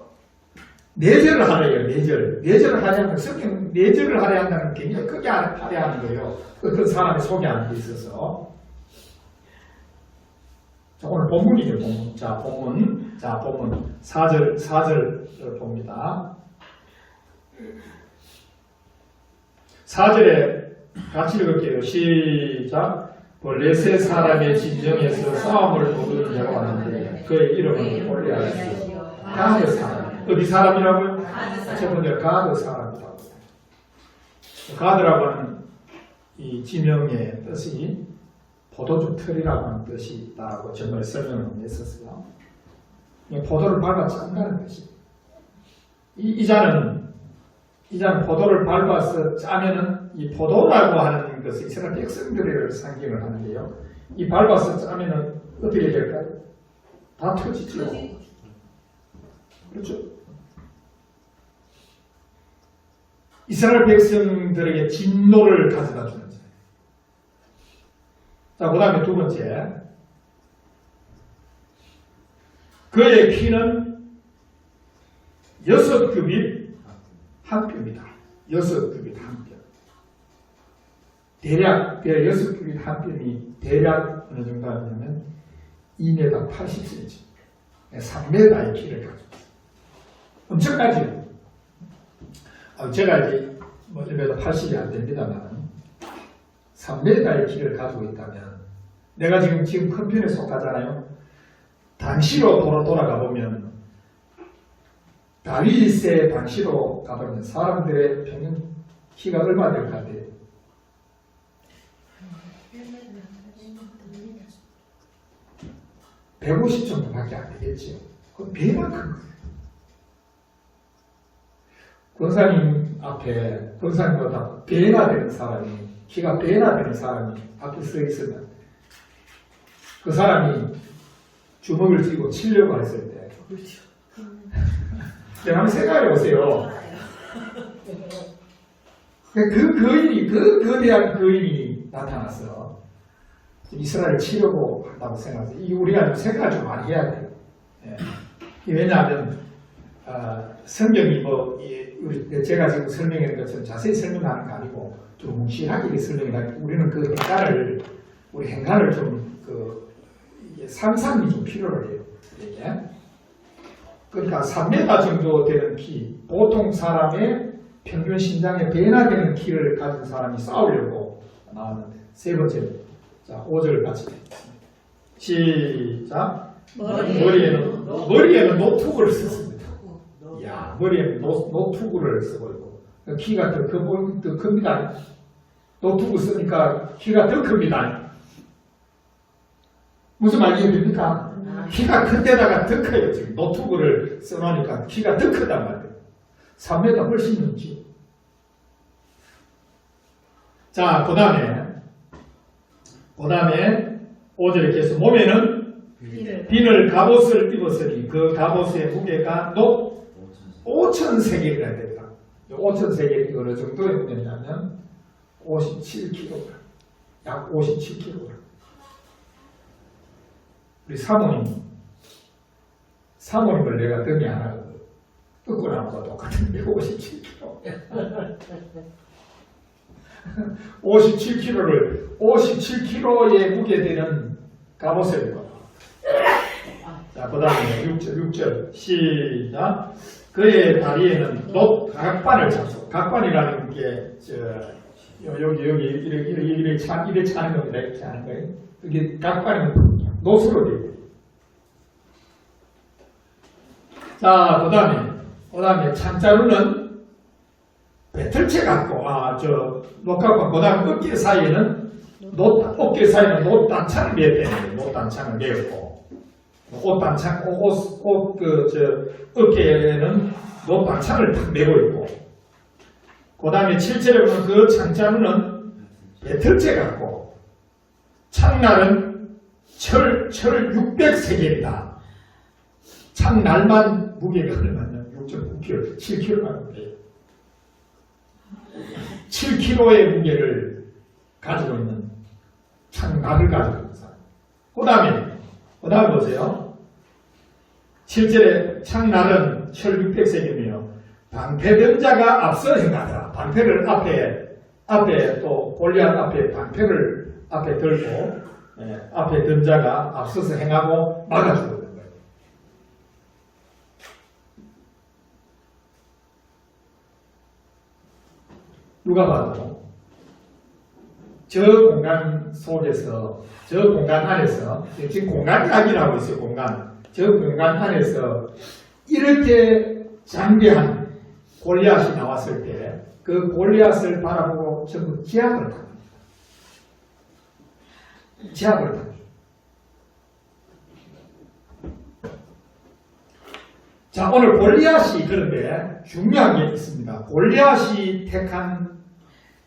4절을 하래요. 4절을 하려면 성경 4절을 하려 한다는 게 굉장히 크게 하려 하는 거예요. 그 사람이 소개하는 데 있어서. 자, 오늘 본문이죠. 본문. 자, 본문 4절 봅니다. 4절에 같이 읽을게요. 시작. 블레셋 사람의 진정에서 싸움을 도두는 자가 왔는데 그의 이름은 골리앗이요 가드 사람. 어디 사람이라고요? 첫 번째 가드 사람이라고. 가드라고 하는 이 지명의 뜻이 포도주 틀이라고 하는 뜻이 있다고 전번에 설명을 했었어요. 포도를 밟아서 짠다는 뜻이. 이 잔은 포도를 밟아서 짜면은 이 포도라고 하는 것은 이스라엘 백성들을 상징을 하는데요. 이 밟아서 짜면은 어떻게 될까요? 다 터지죠. 그렇죠? 이스라엘 백성들에게 진노를 가져다 주는 자예요. 자, 그 다음에 두 번째. 그의 키는 6규빗 한 뼘이다. 6규빗 한 뼘. 대략 6규빗 한 뼘이 대략 어느 정도 하냐면 2m 80cm, 3m의 키를 가지고 있어요. 엄청나죠? 제가 이제 1m 80이 안 됩니다만 3m의 키를 가지고 있다면 내가 지금 큰 편에 속하잖아요. 당시로 돌아가 보면 다윗의 당시로 가보면 사람들의 평균 키가 얼마 될 것 같아요? 150 정도밖에 안 되겠죠. 그건 배나 큰 거예요. 권사님 앞에 권사님보다 배나 되는 사람이, 키가 배나 되는 사람이 앞에 서 있으면 그 사람이 주먹을 쥐고 치려고 했을 때 한번 생각해 보세요. 그 거인이, 그 거대한 거인이 나타나서 이스라엘을 치려고 한다고 생각해요. 이 우리가 생각을 좀 많이 해야 돼요. 예. 왜냐하면 성경이 제가 지금 설명하는 것처럼 자세히 설명하는 거 아니고 좀 뭉실하게 설명하는 우리는 그 행간을 좀 상상이 좀 필요로 해요. 이게. 그러니까 3m 정도 되는 키, 보통 사람의 평균 신장에 배나 되는 키를 가진 사람이 싸우려고 나왔는데 세 번째, 자 5절 같이 시작. 머리에는 노투구를 썼습니다. 야, 머리에는 노투구를 쓰고 있고 키가 더 큽니다. 노투구 쓰니까 키가 더 큽니다. 무슨 말인지 됩니까? 키가 큰 데다가 더 커요. 지금 노트북을 써놓으니까 키가 더 크단 말이에요. 3m 훨씬 넘지. 자, 그 다음에 5절에 계속 몸에는 비늘 갑옷을 입었으니 그 갑옷의 무게가 5,000세겔이라 됩니다. 5,000세겔이 어느 정도의 무게냐면 57kg. 약 57kg. 우리 사모님을 내가 등에 하나 뜯고 나보다 똑같은데 57kg. 57kg의 무게되는 갑옷을 입어라. 자, 그 다음에 6절 시작. 그의 다리에는 각반을 잡소. 각반이라는 게 여기 이렇게 차는 겁니다. 이렇게 하는 거예요. 이게 각반이면 노수로 되어 있고. 자, 그 다음에 창자루는 배틀채 같고, 녹각과 그 다음 어깨 사이에는 노단창을 매었대요. 노단창을 매었고, 어깨에는 노단창을 탁 매고 있고, 그 다음에 7절에 보면 그 창자루는 배틀채 같고, 창날은 철 600세겔이다. 창날만 무게가 얼마냐? 6.9kg, 7kg만 돼요. 7kg의 무게를 가지고 있는 창날을 가지고 있는 사람. 그 다음에 보세요. 7절에 창날은 철 600세겔이며 방패병자가 앞서 행하더라. 방패를 앞에 또 골리앗 앞에 방패를 앞에 들고 앞에 든 자가 앞서서 행하고 막아주고 있는 거예요. 누가 봐도 저 공간 속에서, 저 공간 안에서, 지금 공간 이야기라고 있어요. 저 공간 안에서 이렇게 장대한 골리앗이 나왔을 때 그 골리앗을 바라보고 전부 제압을 합니다. 제압을 합니다. 자, 오늘 골리앗이 그런데 중요한 게 있습니다. 골리앗이 택한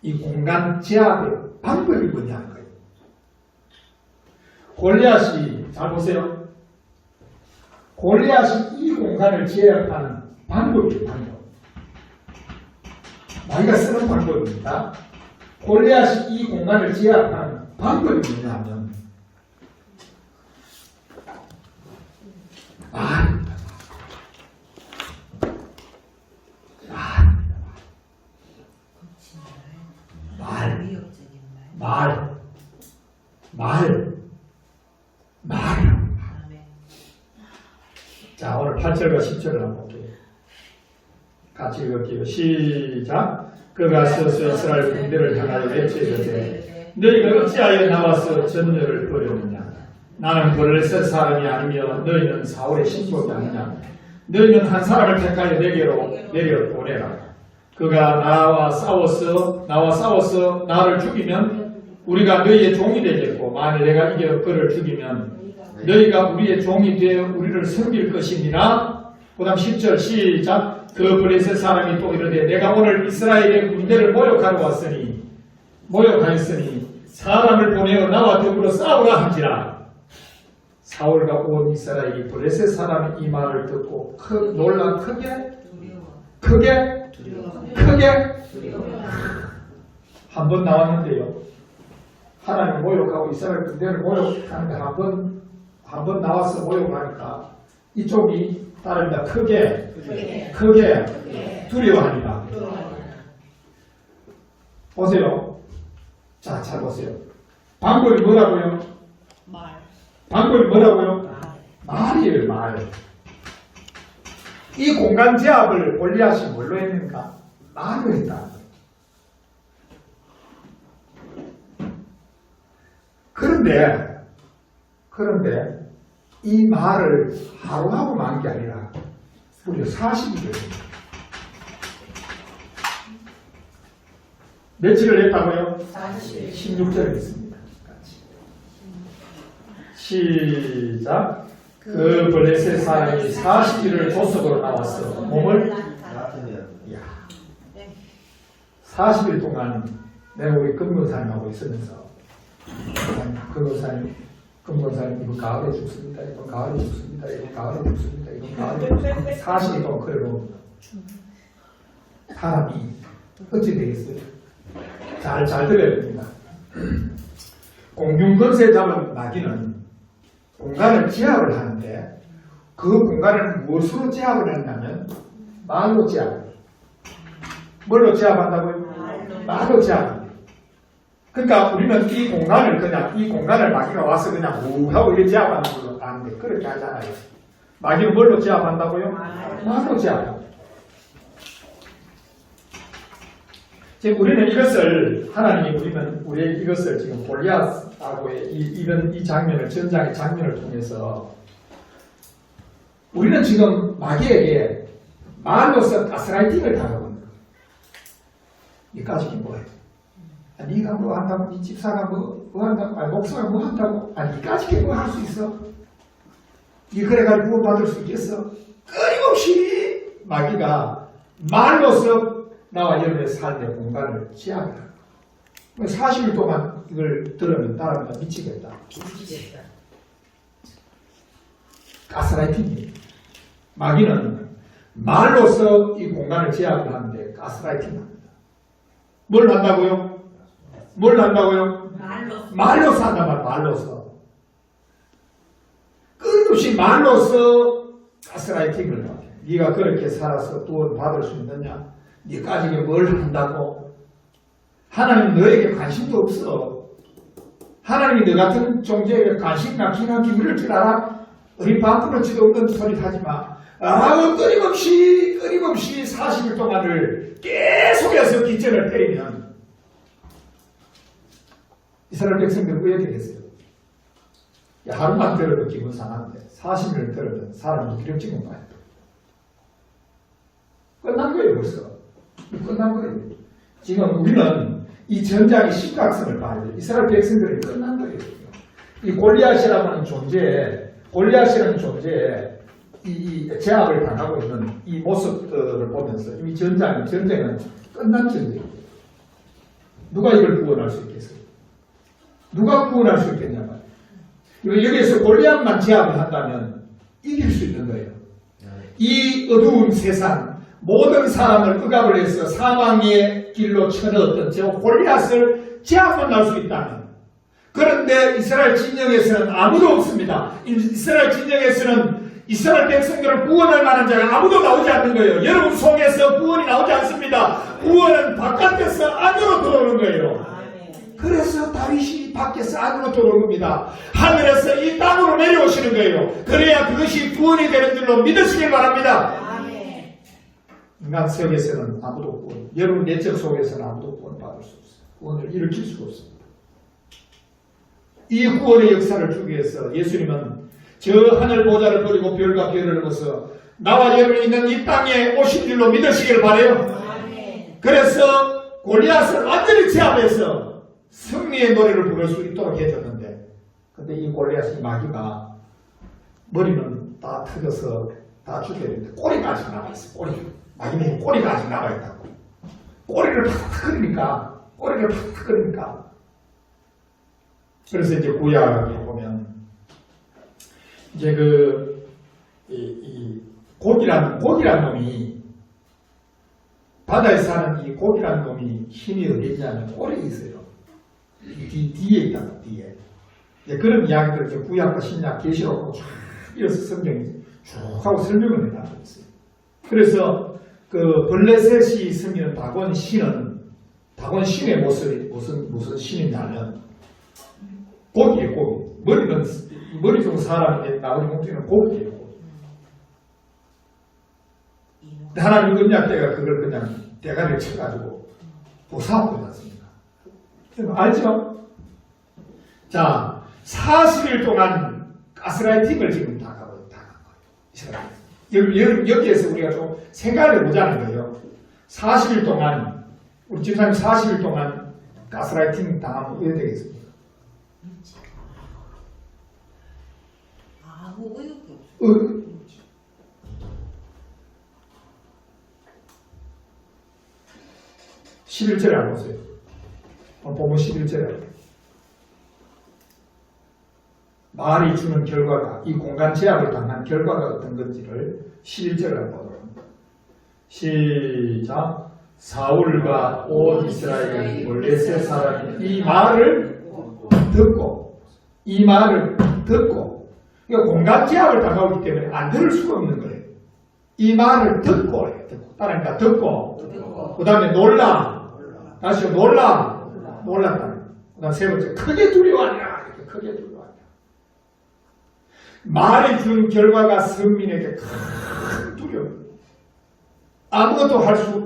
이 공간 제압의 방법이 뭐냐는 거예요. 골리앗이, 잘 보세요. 골리앗이 이 공간을 제압하는 방법이 방법. 자기가 쓰는 방법입니다. 골리앗이 이 공간을 제압하는 방법이 뭐냐 하면 말입니다. 자, 오늘 8절과 10절을 한번 볼게요. 같이 읽을게요. 시작. 그가 서서 이스라엘 군대를 향하여 외치되 너희가 어찌하여 나와서 전열을 버렸느냐? 나는 블레셋 사람이 아니며 너희는 사울의 신복이 아니냐? 너희는 한 사람을 택하여 내게로 내려 보내라. 그가 나와 싸워서 나를 죽이면 우리가 너희의 종이 되겠고, 만일 내가 이겨 그를 죽이면 너희가 우리의 종이 되어 우리를 섬길 것이니라. 그 다음 10절 시작. 그 블레셋 사람이 또 이르되 내가 오늘 이스라엘의 군대를 모욕하였으니 사람을 보내어 나와 더불어 싸우라 한지라. 사울과 온 이스라엘이 블레셋 사람의 이 말을 듣고 놀라 크게 한 번 나왔는데요. 하나님 모욕하고 이스라엘 군대를 모욕하는데 한 번 나와서 모욕하니까 이쪽이 따릅니다. 크게 두려워하니까. 보세요. 자, 잘 보세요. 방법이 뭐라고요? 방법이 뭐라고요? 말이에요, 말. 이 공간 제압을 골리앗이 뭘로 했는가? 말로 했다. 그런데 이 말을 하루하고 만 게 아니라 무려 40일을 했습니다. 며칠을 했다고요? 16절을 했습니다. 시작. 그 블레셋 사람이 40일을 조석으로 나왔어. 몸을 40일 동안 내가 우리 금권사님하고 있으면서 금권사님 이번 가을에 죽습니다. 이번 가을에 죽습니다. 이번 가을에 죽습니다. 이번 가을에 죽습니다. 40일 동안 그래도 사람이 어찌 되겠어요? 잘 들어야 됩니다. 공중권세 잡은 마귀는 공간을 제압을 하는데 그 공간을 무엇으로 제압을 했냐면 말로 제압을. 뭘로 제압한다고요? 말로 제압합니다. 그러니까 우리는 이 공간을 마귀가 와서 그냥 우 하고 이렇게 제압하는 걸로 아는데 그렇게 하잖아요. 마귀는 뭘로 제압한다고요? 말로 제압합니다. 지금 우리는 이것을 우리 이것을 지금 골리앗하고의 이 장면을 전장의 장면을 통해서 우리는 지금 마귀에게 말로서 가스라이팅을 당하고 있는 거예요. 니까지는 뭐해? 네가 뭐 한다고? 네 집사가 뭐 한다고? 아니 목사가 뭐 한다고? 아니 니까지게 뭐 할 수 있어? 니 그래가지고 구원받을 수 있겠어? 끊임없이 마귀가 말로서 나와 여러분의 삶의 공간을 제압을 하는 거예요. 40일 동안 이걸 들으면 따라하면 미치겠다. 가스라이팅이에요. 마귀는 말로서 이 공간을 제압을 하는데 가스라이팅 합니다. 뭘 한다고요? 말로서 한단 말이에요. 말로서. 끊임없이 말로서 가스라이팅을 해요. 네가 그렇게 살아서 돈 받을 수 있느냐? 네까지게 뭘 한다고? 하나님 너에게 관심도 없어. 하나님이 너 같은 존재에게 관심이나 기나 기울일 줄 알아? 어린 밥그릇지도 없는 소리 하지 마. 끊임없이 40일 동안을 계속해서 기전을 때리면 이스라엘 백성들은 왜 되겠어요? 하루만 들어도 기분 상한데 40일을 들으면 사람이 기름진 건가요? 끝난 거예요, 벌써. 끝난 거예요. 지금 우리는 이 전장의 심각성을 봐야 돼요. 이스라엘 백성들이 끝난 거예요. 이 골리앗이라는 존재에 이 제압을 당하고 있는 이 모습들을 보면서 이미 전쟁은 끝난 전쟁이에요. 누가 이걸 구원할 수 있겠어요? 누가 구원할 수 있겠냐 말이에요. 여기에서 골리앗만 제압을 한다면 이길 수 있는 거예요. 이 어두운 세상 모든 사람을 억압을 해서 사망의 길로 쳐넣었던 저 골리앗을 제압만 할 수 있다면, 그런데 이스라엘 진영에서는 아무도 없습니다. 이스라엘 진영에서는 이스라엘 백성들을 구원할 만한 자가 아무도 나오지 않는 거예요. 여러분 속에서 구원이 나오지 않습니다. 구원은 바깥에서 안으로 들어오는 거예요. 그래서 다윗이 밖에서 안으로 들어오는 겁니다. 하늘에서 이 땅으로 내려오시는 거예요. 그래야 그것이 구원이 되는 줄로 믿으시길 바랍니다. 인간 속에서는 아무도 구원, 여러분 내적 속에서는 아무도 구원 받을 수 없어요. 구원을 일으킬 수가 없습니다. 이 구원의 역사를 주기 위해서 예수님은 저 하늘 보좌를 버리고 별과 별을 벗어 나와 여러분이 있는 이 땅에 오신 줄로 믿으시길 바라요. 그래서 골리앗을 완전히 제압해서 승리의 노래를 부를 수 있도록 해줬는데, 근데 이 골리앗이 마귀가 머리는 다 터져서 다 죽여야 되는데 꼬리가 아직 남아있어. 마귀는 꼬리가 아직 남아있다고. 꼬리를 팍팍 끓이니까 그래서 이제 구약에 보면 이제 이 고기란 놈이, 바다에 사는 이 고기란 놈이 힘이 어디 있냐면 꼬리에 있어요. 뒤에 있다고, 뒤에. 이제 그런 이야기들 이제 구약과 신약 계시록으로 쫙 이어서 성경이 쭉 하고 설명을 해놨어요. 그래서 그 블레셋이 섬기는 다곤 신의 모습이 무슨 신이냐면 고기예요, 고기. 머리 좀 사람인데 나머지 몸뚱이는 고기예요, 고기. 하나님 언약 때가 그걸 그냥 대가리를 쳐가지고 보사하고 있었습니다. 알죠? 자, 40일 동안 가스라이팅을 지금 당하고 있어요. 여기에서 우리가 좀 생각을 해보자는 거예요. 40일 동안, 우리 집사님 40일 동안 가스라이팅 당하면 어떻게 되겠습니까? 아무 의욕이 없어. 11절에 안 보세요. 보면 11절에 말이 주는 결과가, 이 공간 제약을 당한 결과가 어떤 건지를 11절에 보도록 합니다. 시작. 사울과 온 이스라엘 블레셋 사람이 이 말을 듣고 그러니까 공간 제약을 당하고 있기 때문에 안 들을 수가 없는 거예요. 이 말을 듣고 따라니까 듣고 그 다음에 다시 놀랐다. 그 다음 세 번째 크게 두려워하냐. 이렇게 크게 두려워하냐. 말이 준 결과가 선민에게 큰 두려움, 아무것도 할 수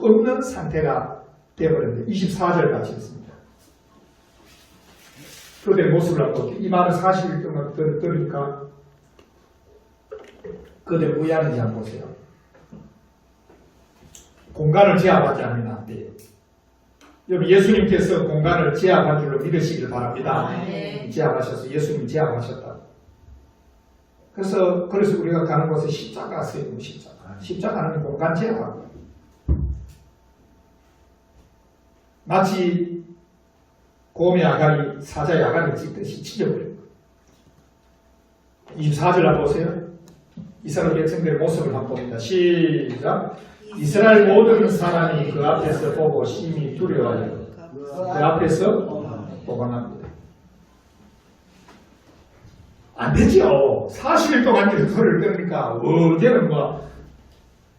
없는 상태가 되어버렸는데 24절 같이 있습니다. 그들의 모습을 한번 이 말을 40일 동안 들으니까 그들 왜 하는지 한번 보세요. 공간을 제압하지 않으면 안 돼요. 여러분, 예수님께서 공간을 제압한 줄로 믿으시길 바랍니다. 제압하셔서 예수님 제압하셨다. 그래서 우리가 가는 곳에 십자가 세우고 십자가는 공간 제압하고 마치 곰의 아가리, 사자의 아가리를 찢듯이 찢어버린 거예요. 24절 한번 보세요. 이스라엘 백성들의 모습을 한번 봅니다. 시작. 이스라엘 모든 사람이 그 앞에서 보고 심히 두려워하여 그 앞에서 보관합니다. 안 되죠. 40일 동안 계속 소리를 들으니까 어제는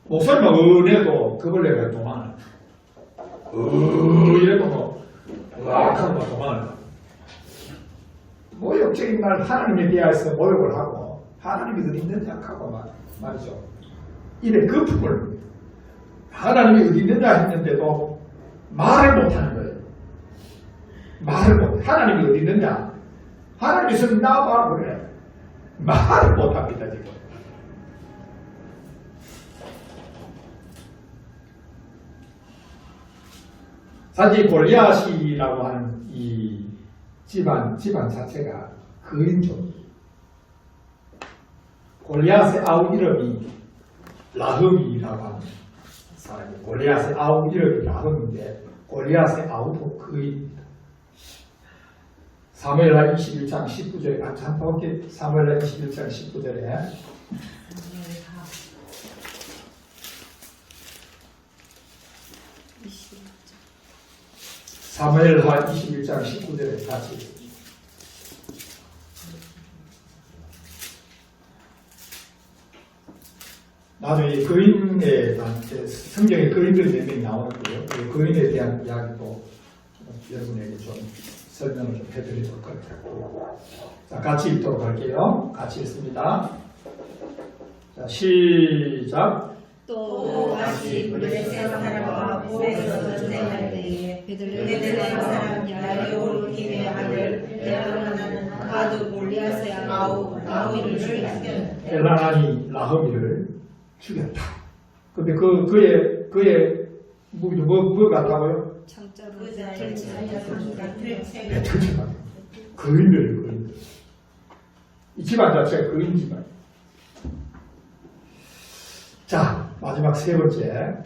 목소리만 내도 그벌레가 도망을 이래도 하고 도망을 모욕적인 말 하나님에 대해서 모욕을 하고 하나님이 어디 있느냐 하고 말이죠. 이래 거품을 하나님이 어디 있느냐 했는데도 말을 못하는 거예요. 하나님이 어디 있느냐? 하나님이 있으면 나와봐 그래. 말을 못합니다 지금. 사실 골리앗이라고 하는 이 집안 자체가 거인종. 골리앗의 아우 이름이 라흠이라고 하는 사람이, 골리앗의 아우 이름이 라흠인데 골리앗의 아우도 거인입니다. 사무엘하 21장 19절에 같이 한번 볼게요. 사무엘하 21장 19절에 사무엘하 21장 19절에 같이 나중에 거인에 대한 성경에 거인들이 몇 명이 나오는데요. 거인에 대한 이야기도 여러분에게 좀 설명을 좀 해드리도록 할게요. 자, 같이 읽도록 할게요. 같이 읽습니다. 자, 시작. 또 다시 블레셋 사람과 모에서 전쟁할 때에 베들레헴 사람 야이로님의 아들 엘하나는 가드 골리앗의 아우 라호이를 죽였다. 엘하나니 라흐미를 죽였다. 근데 그의 무기도 뭐 같다고요? 창자로 그 자리에 틀책 배틀집안 그인들 이 집안 자체가 그인 집안. 자, 마지막 세 번째,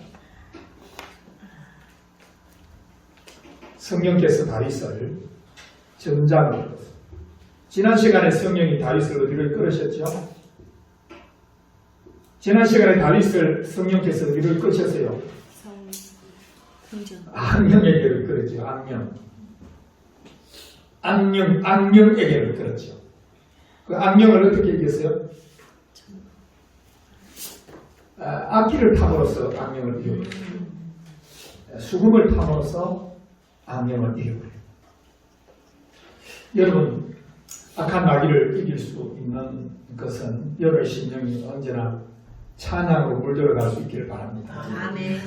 성령께서 다윗을 전장으로, 지난 시간에 성령이 다윗을 어디로 끌으셨죠? 지난 시간에 다윗을 성령께서 어디로 끌으셨어요? 사울 궁전 악령에게로 끌었죠. 악령에게로 끌었죠. 그 악령을 어떻게 이겼어요? 악기를 탐으로써 악령을 이겨버려요. 수금을 탐으로써 악령을 이겨버려요. 여러분, 악한 마귀를 이길 수 있는 것은 여러분의 심령이 언제나 찬양으로 물들어갈 수 있기를 바랍니다. 아멘.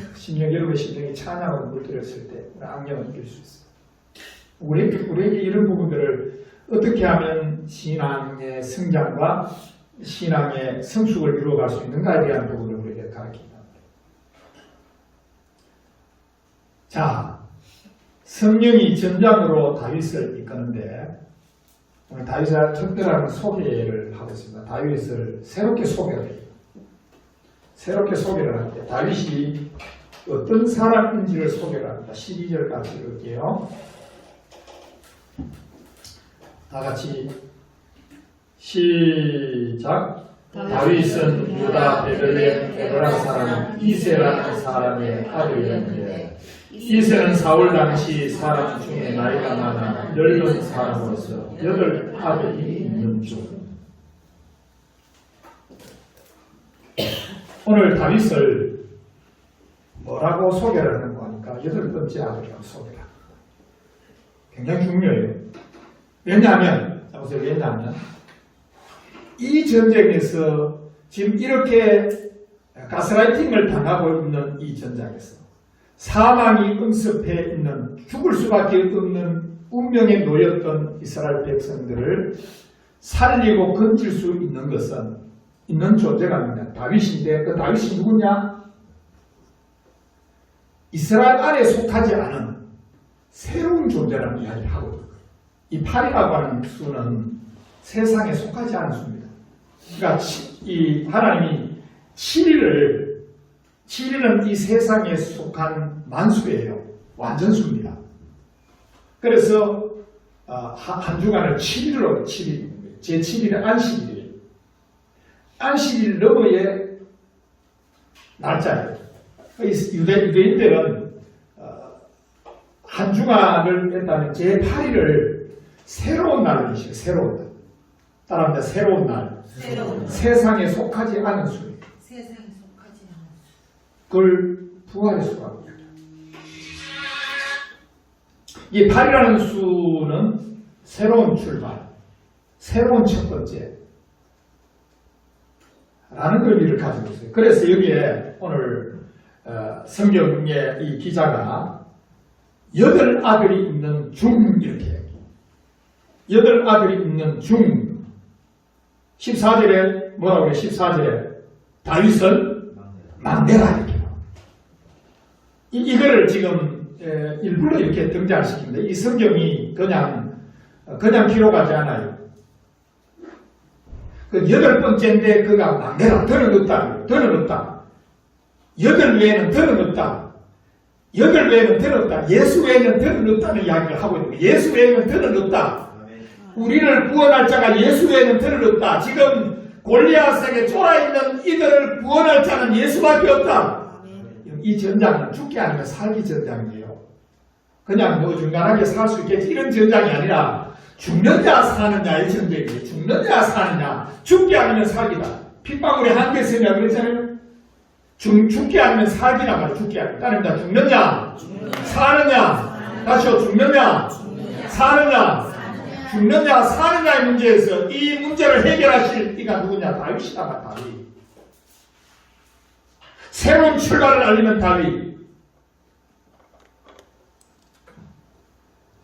여러분의 심령이 찬양으로 물들었을 때 악령을 이길 수 있어요. 우리에게 이런 부분들을 어떻게 하면 신앙의 성장과 신앙의 성숙을 이루어갈 수 있는가에 대한 부분을 우리에게 가르칩니다. 자, 성령이 전장으로 다윗을 이끄는데 오늘 다윗의 특별한 소개를 하고 있습니다. 다윗을 새롭게 소개를 해요. 새롭게 소개를 할 때 다윗이 어떤 사람인지를 소개를 합니다. 12절까지 읽을게요. 다 같이 시작. 다윗은 유다 베들레헴 에브라임 사람 이새라는 사람의 아들이었는데 이새는 사울 당시 사람 중에 나이가 많아 늙은 사람으로서 8 아들이 있는 중. 오늘 다윗을 뭐라고 소개를 하는 거니까 8번째 아들이라고 소개를 합니다. 굉장히 중요해요. 왜냐하면 이 전쟁에서 지금 이렇게 가스라이팅을 당하고 있는 이 전장에서 사망이 응습해 있는 죽을 수밖에 없는 운명에 놓였던 이스라엘 백성들을 살리고 건질 수 있는 것은 있는 존재가 있는 다윗인데 그 다윗이 누구냐? 이스라엘 안에 속하지 않은 새로운 존재라는 이야기를 하거든요. 이 8이라고 하는 수는 세상에 속하지 않은 수입니다. 그러니까 이 하나님이 7일은 이 세상에 속한 만수예요. 완전수입니다. 그래서 한 주간을 7일로 7일, 제7일은 안식일이에요. 안식일 너머의 날짜예요. 유대인들은 한 주간을 했다면 제8일을 새로운 날로 이시요. 새로운 날. 따라합니다. 새로운 날. 세상에 속하지 않은 수예요. 세상에 속하지 않은 수. 그걸 부활의 수라고 합니다. 이 8이라는 수는 새로운 출발, 새로운 첫 번째 라는 의미를 가지고 있어요. 그래서 여기에 오늘 성경의 이 기자가 8 아들이 있는 중 이렇게 얘기해요. 8 아들이 있는 중 14절에 뭐라고 그래요? 14절에 다윗은 막내라 이렇게 이거를 지금 일부러 이렇게 등장시킵니다. 이 성경이 그냥 기록하지 않아요. 그 8번째인데 그가 막내라. 더는 없다. 더는 없다. 8 외에는 더는 없다. 8 외에는 더는 없다. 예수 외에는 더는 없다는 이야기를 하고 있는 거예요. 예수 외에는 더는 없다. 우리를 구원할 자가 예수 외에는 더는 없다. 지금 골리앗에게 쫄아있는 이들을 구원할 자는 예수밖에 없다. 이 전장은 죽기 아니면 살기 전장이에요. 그냥 뭐 중간하게 살 수 있겠지 이런 전장이 아니라 죽느냐 사느냐의 전쟁이에요. 죽느냐 사느냐, 죽기 아니면 살기다. 핏방울에 한개 쓰냐 그랬잖아요. 죽기 아니면 살기나 말이야. 죽기 아니면 따릅니다. 죽느냐 사느냐, 다시요. 죽느냐 사느냐, 죽느냐 사느냐의 문제에서 이 문제를 해결하실 이가 누구냐? 다윗이다. 다윗. 새로운 출발을 알리는 다윗.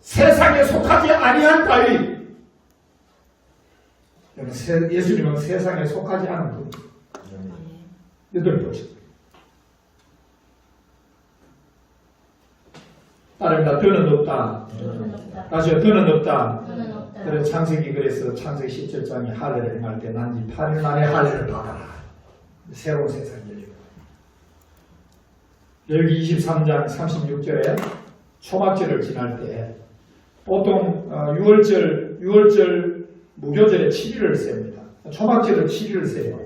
세상에 속하지 아니한 따위. 예수님은 세상에 속하지 않은 분. 여덟 번째. 따릅니다. 더는 없다. 다시요. 더는 없다. 그래서 창세기 그래서 창세기 17장에 할례를 행할 때 난지 8일 만에 할례를 받아라. 새로운 세상이 열립니다. 열기 23장 36절에 초막절을 지날 때 보통 6월절 무교절에 7일을 셉니다. 초막절을 7일을 세요.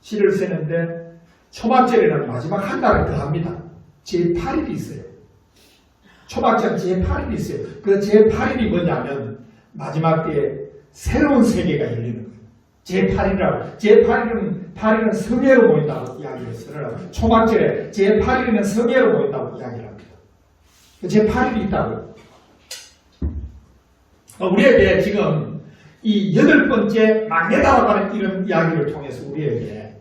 7일을 세는데 초막절에는 마지막 한 달을 더 합니다. 제8일이 있어요. 초막절 제8일이 있어요. 그 제8일이 뭐냐면 마지막 때에 새로운 세계가 열리는 거예요. 제8일이라고. 제8일은 성회로 모인다고 이야기했어요. 초막절에 제8일은 성회로 모인다고 이야기를 합니다. 제8일이 있다고요. 우리에게 지금 이 8번째 막내다라고 하는 이런 이야기를 통해서 우리에게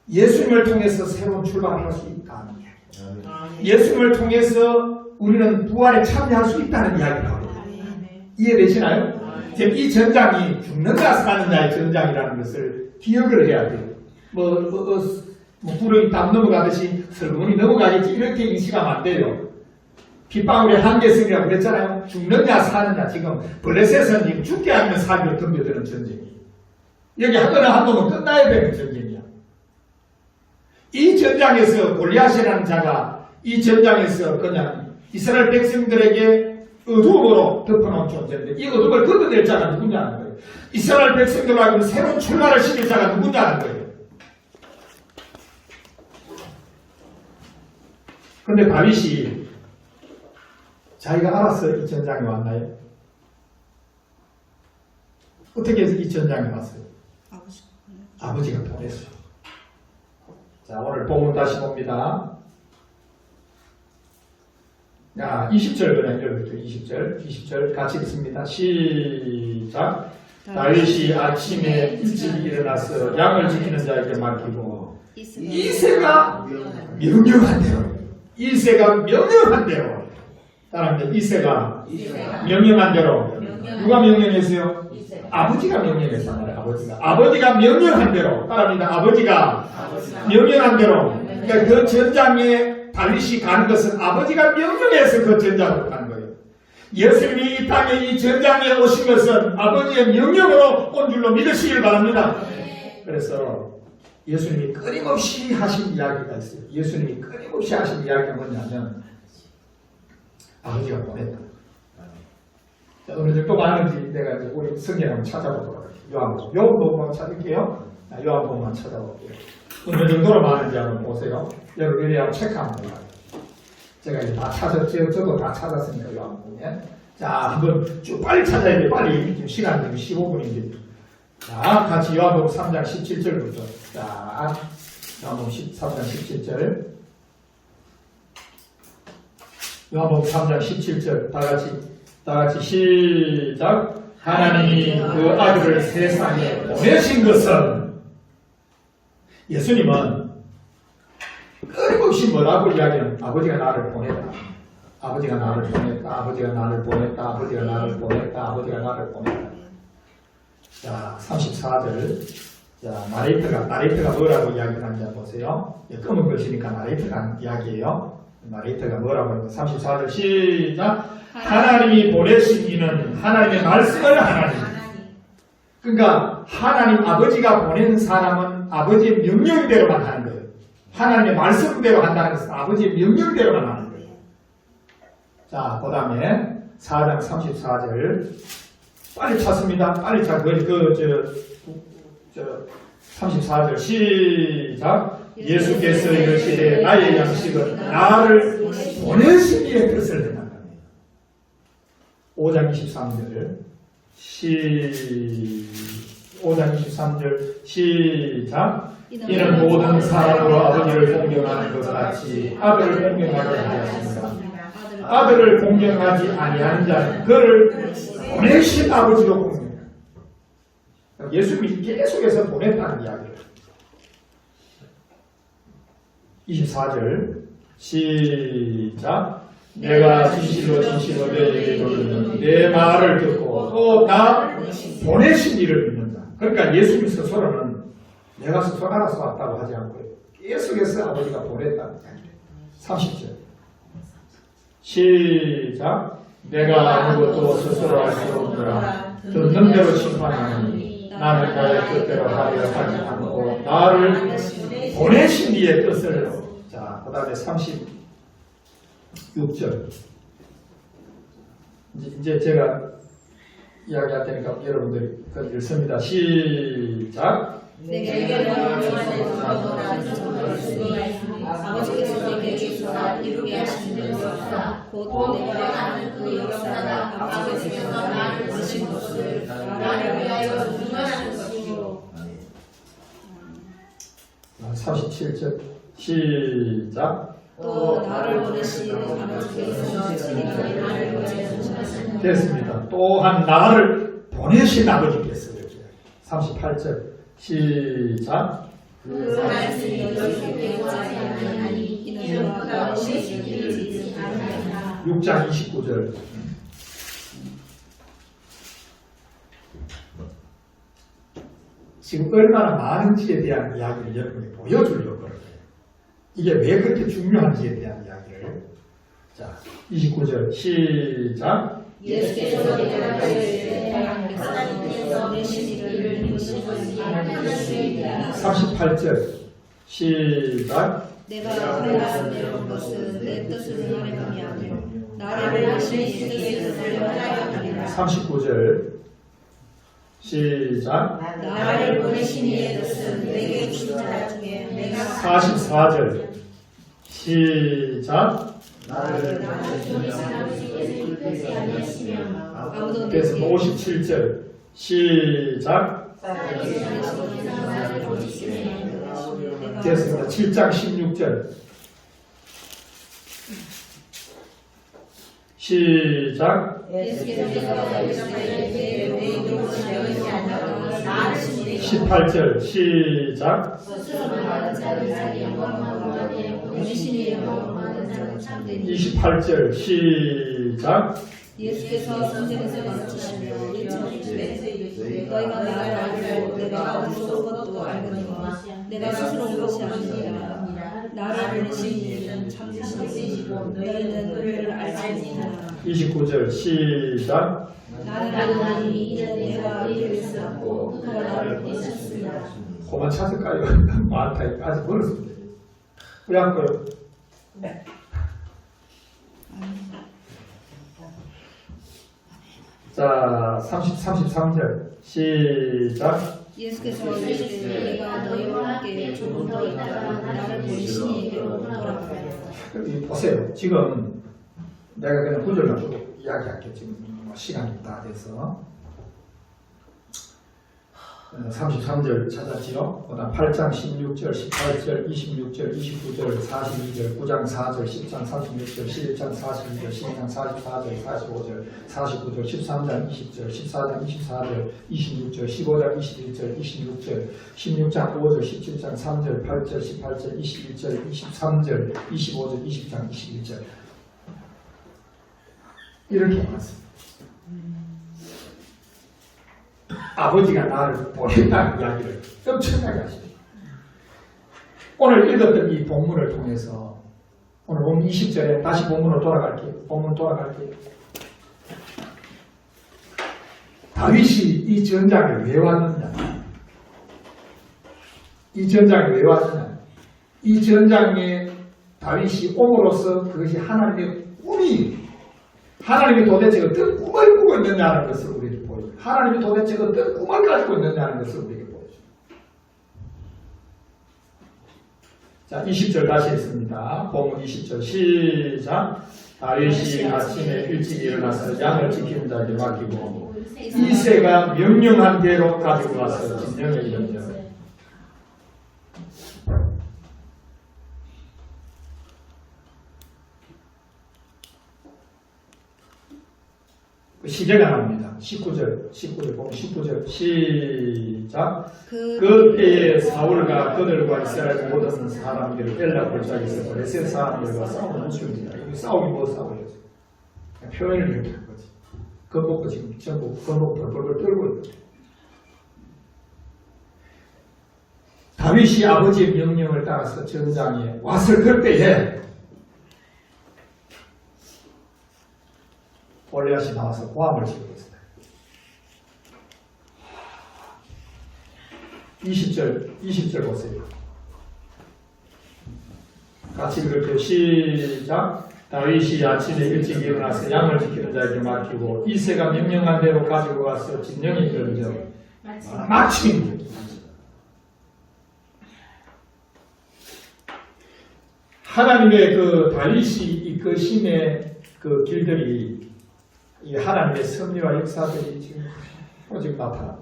예수님을 통해서 새로운 출발을 할 수 있다는 이야기. 예수님을 통해서 우리는 부활에 참여할 수 있다는 이야기를 하고 이해되시나요? 지금 이 전장이 죽는 자 사는 자의 전장이라는 것을 기억을 해야 돼요. 구름이 땀 넘어가듯이 슬그머니 넘어가겠지 이렇게 인식하면 안 돼요. 빗방울의 한계성이라고 그랬잖아요. 죽느냐 사느냐. 지금 블레셋은 지금 죽게 하면 살기로 덤벼드는 전쟁이에요. 여기 하거나 한 놈은 끝나야 되는 전쟁이야. 이 전장에서 골리앗이라는 자가 이 전장에서 그냥 이스라엘 백성들에게 어두움으로 덮어놓은 존재인데 이 어둠을 걷어낼 자가 누구냐는 거예요. 이스라엘 백성들하고는 새로운 출발을 시킬 자가 누구냐는 거예요. 그런데 다윗이 자기가 알아서 이 전장에 왔나요? 어떻게 해서 이 전장에 왔어요? 아버지가 보냈어요. 자, 오늘 본문 다시 봅니다. 자, 20절 그냥 읽어볼게요. 20절 같이 읽습니다. 시작. 다윗이 아침에 일찍 일어나서 양을 지키는 자에게 맡기고 이새가 명령한 대로 이새가 명령한 대로 따라합니다. 이새가 명령한 대로 누가 명령했어요? 아버지가 명령했잖아요. 아버지가 명령한 대로 따라합니다. 아버지가 명령한 대로 그러니까 그 전장에 다윗이 가는 것은 아버지가 명령해서 그 전장으로 가는 거예요. 예수님이 이 땅에 이 전장에 오신 것은 아버지의 명령으로 온 줄로 믿으시길 바랍니다. 그래서 예수님이 끊임없이 하신 이야기가 있어요. 예수님이 끊임없이 하신 이야기가 뭐냐면 아버지가 보냈다. 자, 오늘 또 많은지 내가 이제 우리 성경 한번 찾아보도록 할게요. 요한복음 찾을게요. 요한복음만 찾아볼게요. 어느 정도로 많은지 한번 보세요. 여러분 여기 한번 체크하면 돼요. 제가 이제 다 찾았죠. 저도 다 찾았으니까 요한복음에. 자, 한번 쭉 빨리 찾아야 돼. 빨리 지금 시간이 15분인데. 자, 같이 요한복음 3장 17절부터. 자, 요한복음 3장 17절. 요한복음 3장 17절 다 같이 시작. 하나님이 그 아들을 세상에 보내신 것은 예수님은 끊임없이 뭐라고 이야기하는 아버지가 나를 보냈다. 아버지가 나를 보냈다. 아버지가 나를 보냈다. 아버지가 나를 보냈다. 아버지가 나를 보냈다. 자, 34절. 자, 나레이터가 뭐라고 이야기하는지 보세요. 검은 글씨니까 나레이터가 하는 이야기예요. 나레이터가 뭐라고 하는 거 34절 시작. 하나님이 보내신 이는 하나님의 말씀을 하나님. 그러니까 하나님 아버지가 보낸 사람은 아버지의 명령대로만 하는 거예요. 하나님의 말씀대로 한다는 것은 아버지의 명령대로만 하는 거예요. 자, 그 다음에 4장 34절 빨리 찾습니다. 빨리 찾고 34절 시작. 예수께서 이르시되 나의 양식은 나를 보내신 이의 뜻을 행한다. 5장 23절 5장 23절 시작. 이는 모든 사람으로 아버지를 공경하는 것 같이 아들을 공경하지 아니하십니다. 아들을 공경하지 아니하는 자는 그를 보내신 아버지로 공경합니다. 예수님이 계속해서 보냈다는 이야기예요. 24절 시작. 내가 진실로 진실로 너희에게 이르노니 내 말을 듣고 또 나 보내신 이를 믿는다. 그러니까 예수님 스스로는 내가 스스로 알아서 왔다고 하지 않고 계속해서 아버지가 보냈다는 이야기예요. 30절 시작. 내가 아무것도 스스로 할 수 없노라. 듣는 대로 심판하니 나는 나의 뜻대로 하려 하지 않고 나를 보내신 이의 뜻을. 자, 그 다음에 36절 이제 제가 이야기할 테니까 여러분들이 그 읽습니다. 시작. 내게 아버지께서 내게 주사 이루게 하시는 역사 곧 내가 아는 그 역사가 아버지께서 나를 보신 것을 나를 위하여 준비하는 것이요. 37절 시작. 또 나를 보내신 아버지께서 지금까지 나를 보내주셨습니다. 됐습니다. 또한 나를 보내신 아버지께서 이렇게. 38절 시작. 그 말씀이 너희에게 오지 아니하니 이는 너가 보내신 이지 아니하니라. 6장 29절 지금 얼마나 많은지에 대한 이야기를 여러분이 보여주려고 그래요. 이게 왜 그렇게 중요한지에 대한 이야기를. 자, 29절 시작. 예수께서 내가 너희에게 하나님께서 보내신 이를 믿으시는 아니하니라. 38절 시작. 내가 말씀드린 것은 내 뜻을 말함이 아니요 나를 보내신 이의 뜻을 말하여 하리라. 39절 시작. 나를 보내신 이의 뜻은 내게 주신 자 중에 내가 44절 시작. 아무도 그래서 57절 시작. 됐습니다. 7장 16절 시작. 18절 시작. 28절 시작. 예수께서 성전에서 가르치시며 외쳐주시되 너희가 나를 알고 내가 어디서 온 것도 알거니와 내가 스스로 온 것이 아니니라. 나를 보내신 이는 참으시고 너희는 그를 알지 못하나. 29절 시작. 나는 아니 이는 내가 이를 쓰고 그가 나를 보내셨습니다. 그만 찾을까요? 많다. 아직 멀었습니다. 왜 안 꺼요? 자, 33절 시작. 예수께서 이르시되 내가 너희와 함께 조금 더 있다가 나를 보내신 이에게로 돌아가리라. 보세요. 지금 내가 그냥 구절만 쭉 이야기할게요. 지금 시간이 다 돼서 33절 찾았지요. 그다음 8장 16절, 18절, 26절, 29절, 42절, 9장 4절, 10장 36절, 11장 42절, 12장 44절, 45절, 49절, 13장 20절, 14장 24절, 26절, 15장 21절, 26절, 16장 5절, 17장 3절, 8절, 18절, 21절, 23절, 25절, 20장 21절 이렇게 나왔습니다. 아버지가 나를 보냈다는 이야기를 엄청나게 하십니다. 오늘 읽었던 이 본문을 통해서 오늘 본문 20절에 다시 본문으로 돌아갈게요. 본문 돌아갈게요. 다윗이 이 전장에 왜 왔느냐? 이 전장에 왜 왔느냐? 이 전장에 다윗이 옴으로써 그것이 하나님의 꿈이 하나님이 도대체 어떤 꿈을 꾸고 있느냐는 것을 우리에게 보여줍니다. 하나님이 도대체 어떤 꿈을 가지고 있느냐는 것을 우리에게 보여줍니다. 자, 20절 다시 읽습니다. 본문 20절 시작. 다윗이 아침에 일찍 일어나서 양을 지키는 자에게 맡기고 이새가 명령한 대로 가지고 와서 진영에 이른다. 시제가 나옵니다. 19절 보면 19절 시작. 그 그 때에 사울과 그들과 이스라엘 모든 사람들을 엘라 골짜기에서 블레셋 사람들과 싸우는 모습입니다. 이 싸움이 뭐 싸움이에요? 표현을 이렇게 한 거지. 건복도 지금 전부 건복 벌벌 떨고 있다. 다윗이 아버지의 명령을 따라서 전장에 왔을 그때에 골리앗이 나와서 고함을 지르고 있습니다. 20절 보세요. 같이 읽을게요. 시작. 다윗이 아침에 일찍 일어나서 양을 지키는 자에게 맡기고 이새가 명령한 대로 가지고 가서 진영에 들죠. 마침 하나님의 그 다윗이 이끄심의 그 길들이 이 하나님의 섭리와 역사들이 지금 나타납니다.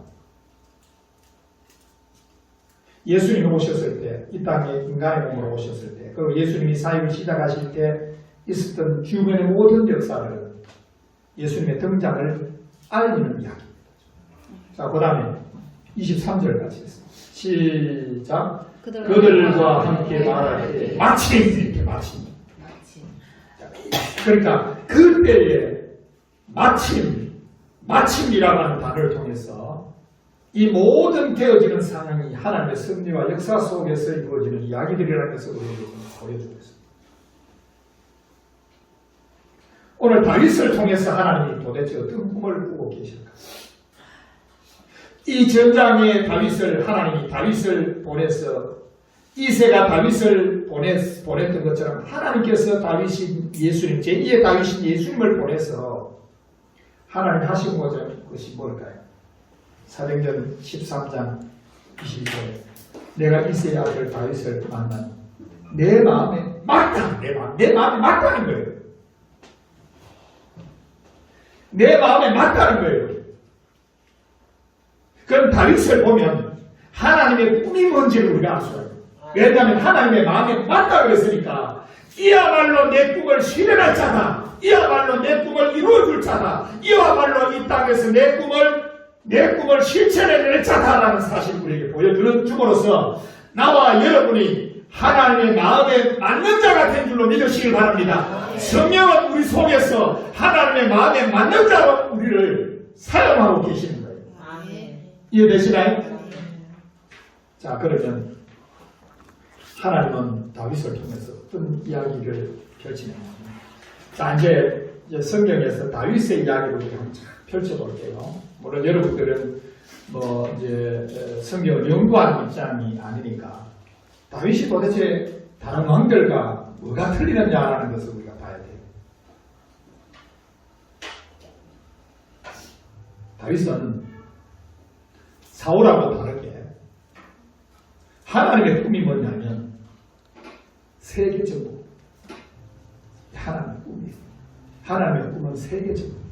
예수님이 오셨을 때, 이 땅에 인간의 몸으로 오셨을 때, 그리고 예수님이 사역을 시작하실 때 있었던 주변의 모든 역사들은 예수님의 등장을 알리는 이야기입니다. 자, 그 다음에 23절까지 했습니다. 시작. 그들과 함께 말할 때 마침 이렇게 마침. 그러니까 그때에 마침이라고 하는 단어를 통해서 이 모든 되어지는 상황이 하나님의 섭리와 역사 속에서 이루어지는 이야기들이라는 것을 우리에게 보여주고 있습니다. 오늘 다윗을 통해서 하나님이 도대체 어떤 꿈을 꾸고 계실까? 이 전장에 하나님이 다윗을 보내서 이새가 다윗을 보냈던 것처럼 하나님께서 다윗인 예수님, 제2의 다윗인 예수님을 보내서 하나님 하시고자 하는 것이 뭘까요? 사도행전 13장 22절 내가 이새의 아들 다윗을 만난 내 마음에 맞다. 내 마음에 맞다는 거예요. 내 마음에 맞다는 거예요. 그럼 다윗을 보면 하나님의 꿈이 뭔지를 우리가 알 수가 있어요. 왜냐하면 하나님의 마음에 맞다고 했으니까 이야말로 내 꿈을 실현할 자다. 이야말로 내 꿈을 이루어줄 자다. 이야말로 이 땅에서 내 꿈을 실천해낼 자다라는 사실을 우리에게 보여주는 줌으로써 나와 여러분이 하나님의 마음에 맞는 자가 된 줄로 믿으시길 바랍니다. 성령은 우리 속에서 하나님의 마음에 맞는 자로 우리를 사용하고 계시는 거예요. 이해되시나요? 자, 그러면 하나님은 다윗을 통해서 어떤 이야기를 펼치느냐. 자, 이제 성경에서 다윗의 이야기를 우리가 한번 펼쳐볼게요. 물론 여러분들은 이제 성경을 연구하는 입장이 아니니까 다윗이 도대체 다른 왕들과 뭐가 틀리느냐라는 것을 우리가 봐야 돼요. 다윗은 사울하고 다르게 하나님의 꿈이 뭐냐면 세계적으로 하나님의 꿈이에요. 하나님의 꿈은 세계적으로.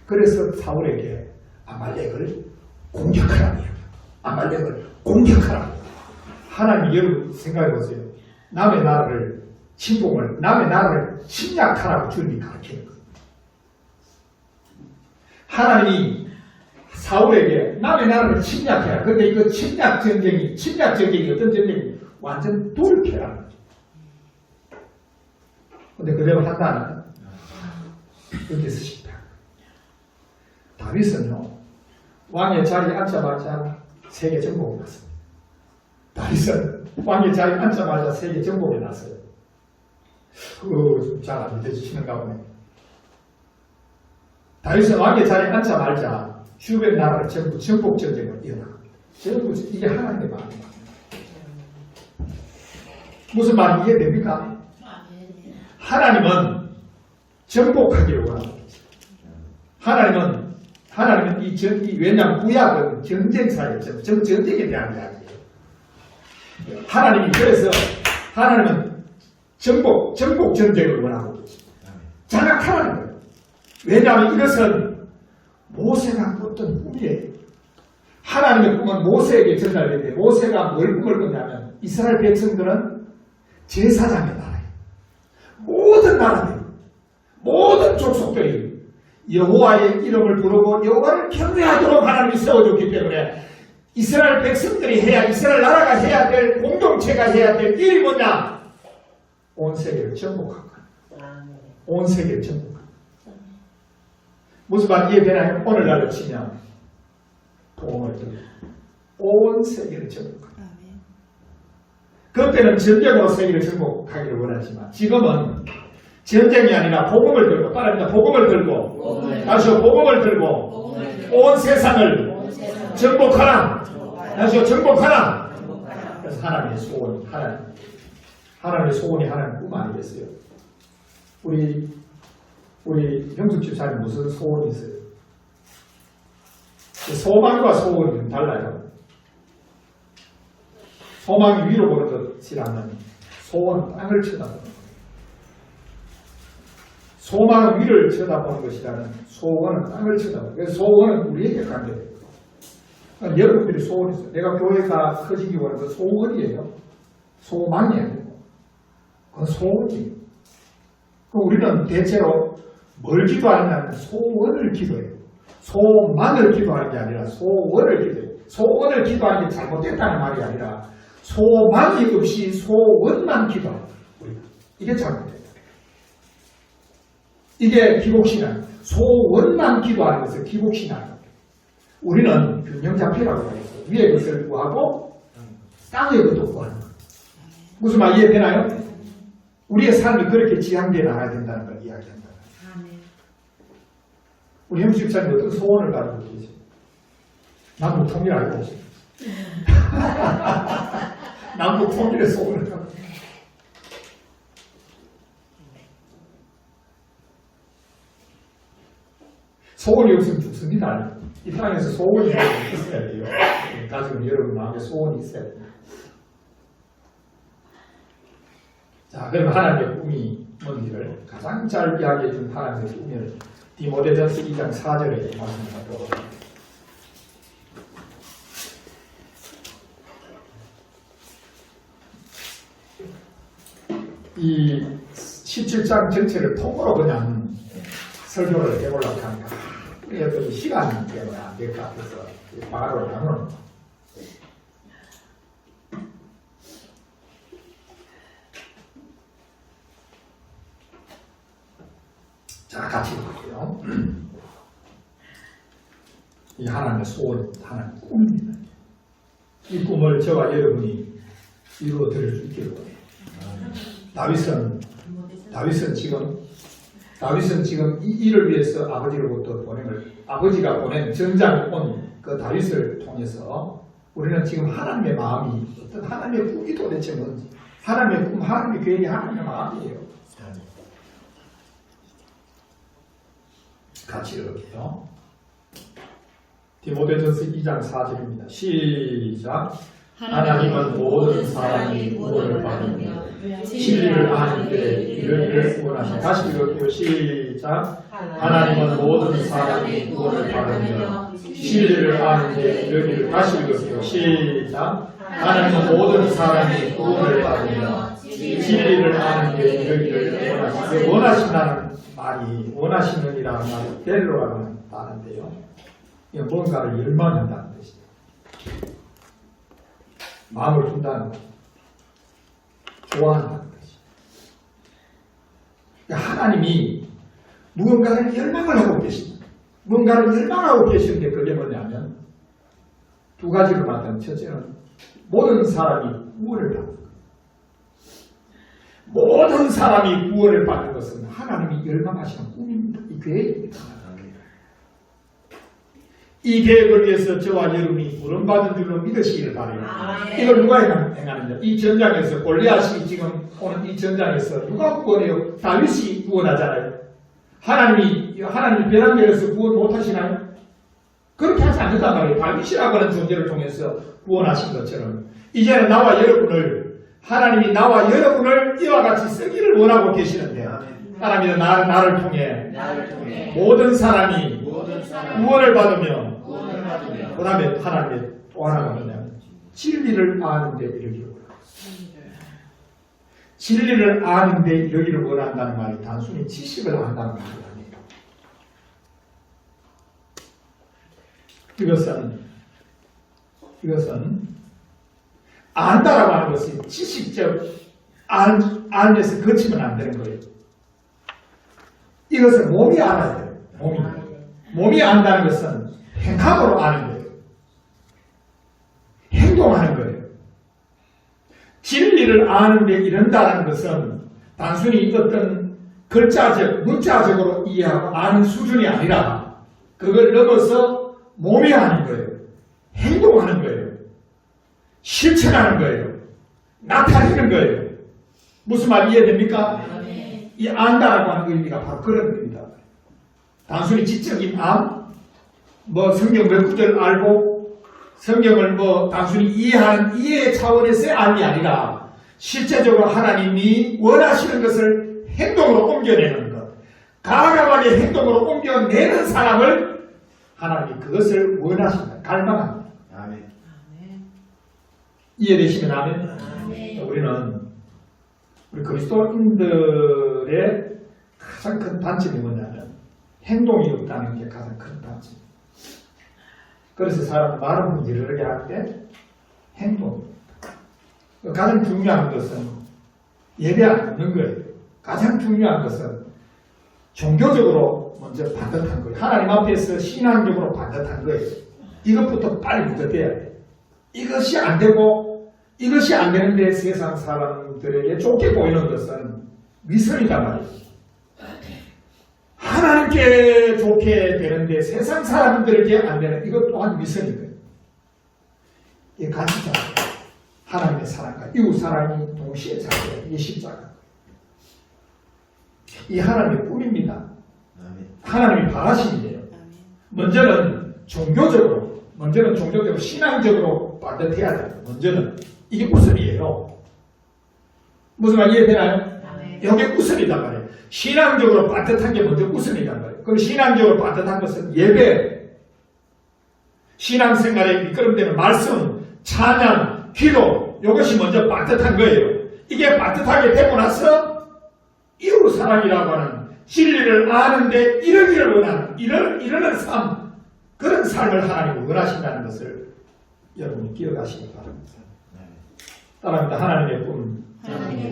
그래서 사울에게 아말렉을 공격하라는 이야기. 아말렉을 공격하라. 하나님이 여러분 생각해 보세요. 남의 나라를 침략하라고 주님이 가르치는 거예요. 하나님이 사울에게 남의 나라를 침략해라. 근데 이거 침략 전쟁이 어떤 전쟁이 완전 돌이켜라는 거죠. 근데 그대로 한다니까. 그렇게 쓰십니다. 다윗은요, 왕의 자리에 앉자마자 세계 정복이 났습니다. 다윗은 왕의 자리에 앉자마자 세계 정복이 났어요. 잘 안 믿어지시는가 보네. 다윗은 왕의 자리에 앉자마자 주변 나라를 전부 정복 전쟁을 일어납니다. 전부 이게 하나님의 마음입니다. 무슨 말인지 이해됩니까? 하나님은 정복하기를 원합니다. 하나님은 왜냐하면 구약은 전쟁사예요. 전쟁에 대한 이야기예요. 하나님은 정복 전쟁을 원하고 계십니다. 장악하라는 거예요. 왜냐하면 이것은 모세가 꿨던 꿈이에요. 하나님의 꿈은 모세에게 전달되는데 모세가 뭘 꿈을 꿨냐면 이스라엘 백성들은 제사장의 나라예요. 모든 나라들, 모든 족속들이 여호와의 이름을 부르고 여호와를 경외하도록 하나님이 세워줬기 때문에 이스라엘 백성들이 이스라엘 나라가 해야 될, 공동체가 해야 될 일이 뭐냐? 온 세계를 정복한 거야. 온 세계를 정복한 거야. 무슨 말 이해되나요? 오늘날로 치면 복음을 들고 온 세계를 정복한 거야. 그때는 전쟁으로 세계를 정복하기를 원하지만 지금은 전쟁이 아니라 복음을 들고, 따라합니다. 복음을 들고, 다시요, 복음을 들고 온 세상을 정복하라. 다시요, 정복하라. 그래서 하나님의 소원이, 하나님의 소원이 하나님 꿈 아니겠어요? 우리 형숙 집사님 무슨 소원이 있어요? 소망과 소원이 좀 달라요. 소망이 위로 보는 것이라면 소원은 땅을 쳐다보는 거예요. 소망은 위를 쳐다보는 것이라면 소원은 땅을 쳐다보는 거예요. 그래서 소원은 우리에게 관계돼요. 여러분들이 소원이 있어요. 내가 교회가 커지기 원하는 건 소원이에요. 소망이 아니고 그건 소원이에요. 그럼 우리는 대체로 뭘 기도하느냐면 소원을 기도해요. 소망을 기도하는 게 아니라 소원을 기도해요. 소원을 기도하는 게 잘못됐다는 말이 아니라 소망이 없이 소원만 기도하는 거예요. 이게 잘못됐다. 이게 기복신앙. 소원만 기도하는 것을 기복신앙. 우리는 균형잡히라고 하겠어요. 위의 것을 구하고 땅의 것도 구하는 거예요. 무슨 말 이해되나요? 우리의 삶이 그렇게 지향되어 나가야 된다는 걸 이야기한다. 우리 형수 집사님 어떤 소원을 가지고 계세요? 남북 통일 알고 계세요? 남북 통일의 소원을 가지고 계세요. 소원이 없으면 죽습니다. 이 땅에서 소원이 있어야 돼요. 가지고 여러분 마음에 소원이 있어야 돼요. 자, 그럼 하나님의 꿈이 뭔지를 가장 잘 이야기해 준 하나님의 꿈을 디모데전서 2장 4절에 말씀하도록 합니다. 이 17장 전체를 통으로 그냥 설교를 해보려고 합니다. 그래도 시간 때문에 안 될 것 같아서 바로 나누는 자, 같이 볼게요. 이 하나님의 소원, 하나님의 꿈입니다. 이 꿈을 저와 여러분이 이루어 드릴 수 있기를 원해요. 다윗은 지금 이 일을 위해서 아버지로부터 아버지가 보낸 전장 온 그 다윗을 통해서 우리는 지금 하나님의 마음이 어떤 하나님의 꿈이 도대체 뭔지, 하나님의 꿈, 하나님의 계획이 하나님의 마음이에요. 같이 읽을게요. 디모데전서 2장 4절입니다. 시작. 하나님은 모든 사람이 구원을 받으며 진리를 아는 데 이르기를 원하시니. 다시 읽을게요. 시작. 하나님은 모든 사람이 구원을 받으며 진리를 아는 데 이르기를. 다시 읽을게요. 시작. 하나님은 모든 사람이 구원을 받으며 진리를 아는 데 이르기를 원하시니. 원하신다는 말이, 원하시는이라는 말이 벨로라는 말인데요. 이건 뭔가를 열망한다는 뜻이에요. 마음을 준다는 것, 좋아한다는 것이. 그러니까 하나님이 무언가를 열망을 하고 계십니다. 무언가를 열망하고 계시는데 그게 뭐냐면 두 가지로 말하면 첫째는 모든 사람이 구원을 받는 것. 모든 사람이 구원을 받는 것은 하나님이 열망하시는 꿈입니다. 이 계획입니다. 이 계획을 위해서 저와 여러분이 구원받은 줄로 믿으시기를 바라요. 이걸 누가 행하느냐? 이 전장에서 골리앗이 지금 오는 이 전장에서 누가 구원해요? 다윗이 구원하잖아요. 하나님 벼랑계에서 구원 못하시나요? 그렇게 하지 않는단 말이에요. 다윗이라고 하는 존재를 통해서 구원하신 것처럼 이제는 하나님이 나와 여러분을 이와 같이 쓰기를 원하고 계시는데, 하나님은 나를 통해 모든 사람이 구원을 받으며 그 다음에 하나님의 또 하나가 뭐냐면 진리를 아는 데 이르기를 원합니다. 진리를 아는 데 이르기를 원한다는 말이 단순히 지식을 안다는 말이 아니에요. 이것은 안다라고 하는 것이 지식적 알면서 거치면 안 되는 거예요. 이것을 몸이 알아야 돼요. 몸이 안다는 것은 행함으로 아는 거예요. 행동하는 거예요. 진리를 아는데 이른다는 것은 단순히 어떤 글자적, 문자적으로 이해하고 아는 수준이 아니라 그걸 넘어서 몸이 하는 거예요. 행동하는 거예요. 실천하는 거예요. 나타내는 거예요. 무슨 말 이해됩니까? 이 안다라고 하는 의미가 바로 그런 의미입니다. 단순히 지적인 성경 몇 구절 알고 성경을 단순히 이해하는 이해 차원에서의 암이 아니라 실제적으로 하나님이 원하시는 것을 행동으로 옮겨내는 것, 가감하게 행동으로 옮겨내는 사람을 하나님이 그것을 원하신다, 갈망합니다. 아멘. 이해되시면 아멘. 우리는 우리 그리스도인들의 가장 큰 단점이 뭐냐면 행동이 없다는 게 가장 큰 단점. 그래서 사람은 말은 문제를 할 때 행동. 가장 중요한 것은 예배 안 듣는 거예요. 가장 중요한 것은 종교적으로 먼저 반듯한 거예요. 하나님 앞에서 신앙적으로 반듯한 거예요. 이것부터 빨리 문제돼야 돼요. 이것이 안 되고 이것이 안 되는데 세상 사람들에게 좋게 보이는 것은 위선이단 말이에요. 하나님께 좋게 되는데 세상 사람들에게 안 되는 이것 또한 위선인 거예요. 이게 같이 잘 하나님의 사랑과 이웃 사랑이 동시에 작아요. 이 십자가. 이 하나님의 꿈입니다. 하나님이 바라신 일이에요. 먼저는 종교적으로 신앙적으로 반듯해야 돼요. 먼저는 이게 우선이에요. 무슨 말 이해되나요? 여기 우선이단 말이에요. 신앙적으로 반듯한 게 먼저 우선이단 말이에요. 그럼 신앙적으로 반듯한 것은 예배, 신앙생활에 미끄럼되는 말씀, 찬양, 기도, 이것이 먼저 반듯한 거예요. 이게 반듯하게 되고 나서 이웃 사랑이라고 하는 진리를 아는데 이러기를 원하는 이러는 삶, 그런 삶을 하나님이 원하신다는 것을 여러분이 기억하시기 바랍니다. 따라합니다. 하나님의 꿈.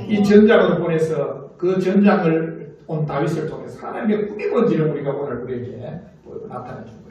이 전장으로 보내서 그 전장을 온 다윗을 통해서 하나님의 꿈이 뭔지를 우리가 오늘 우리에게 나타내 준 거예요.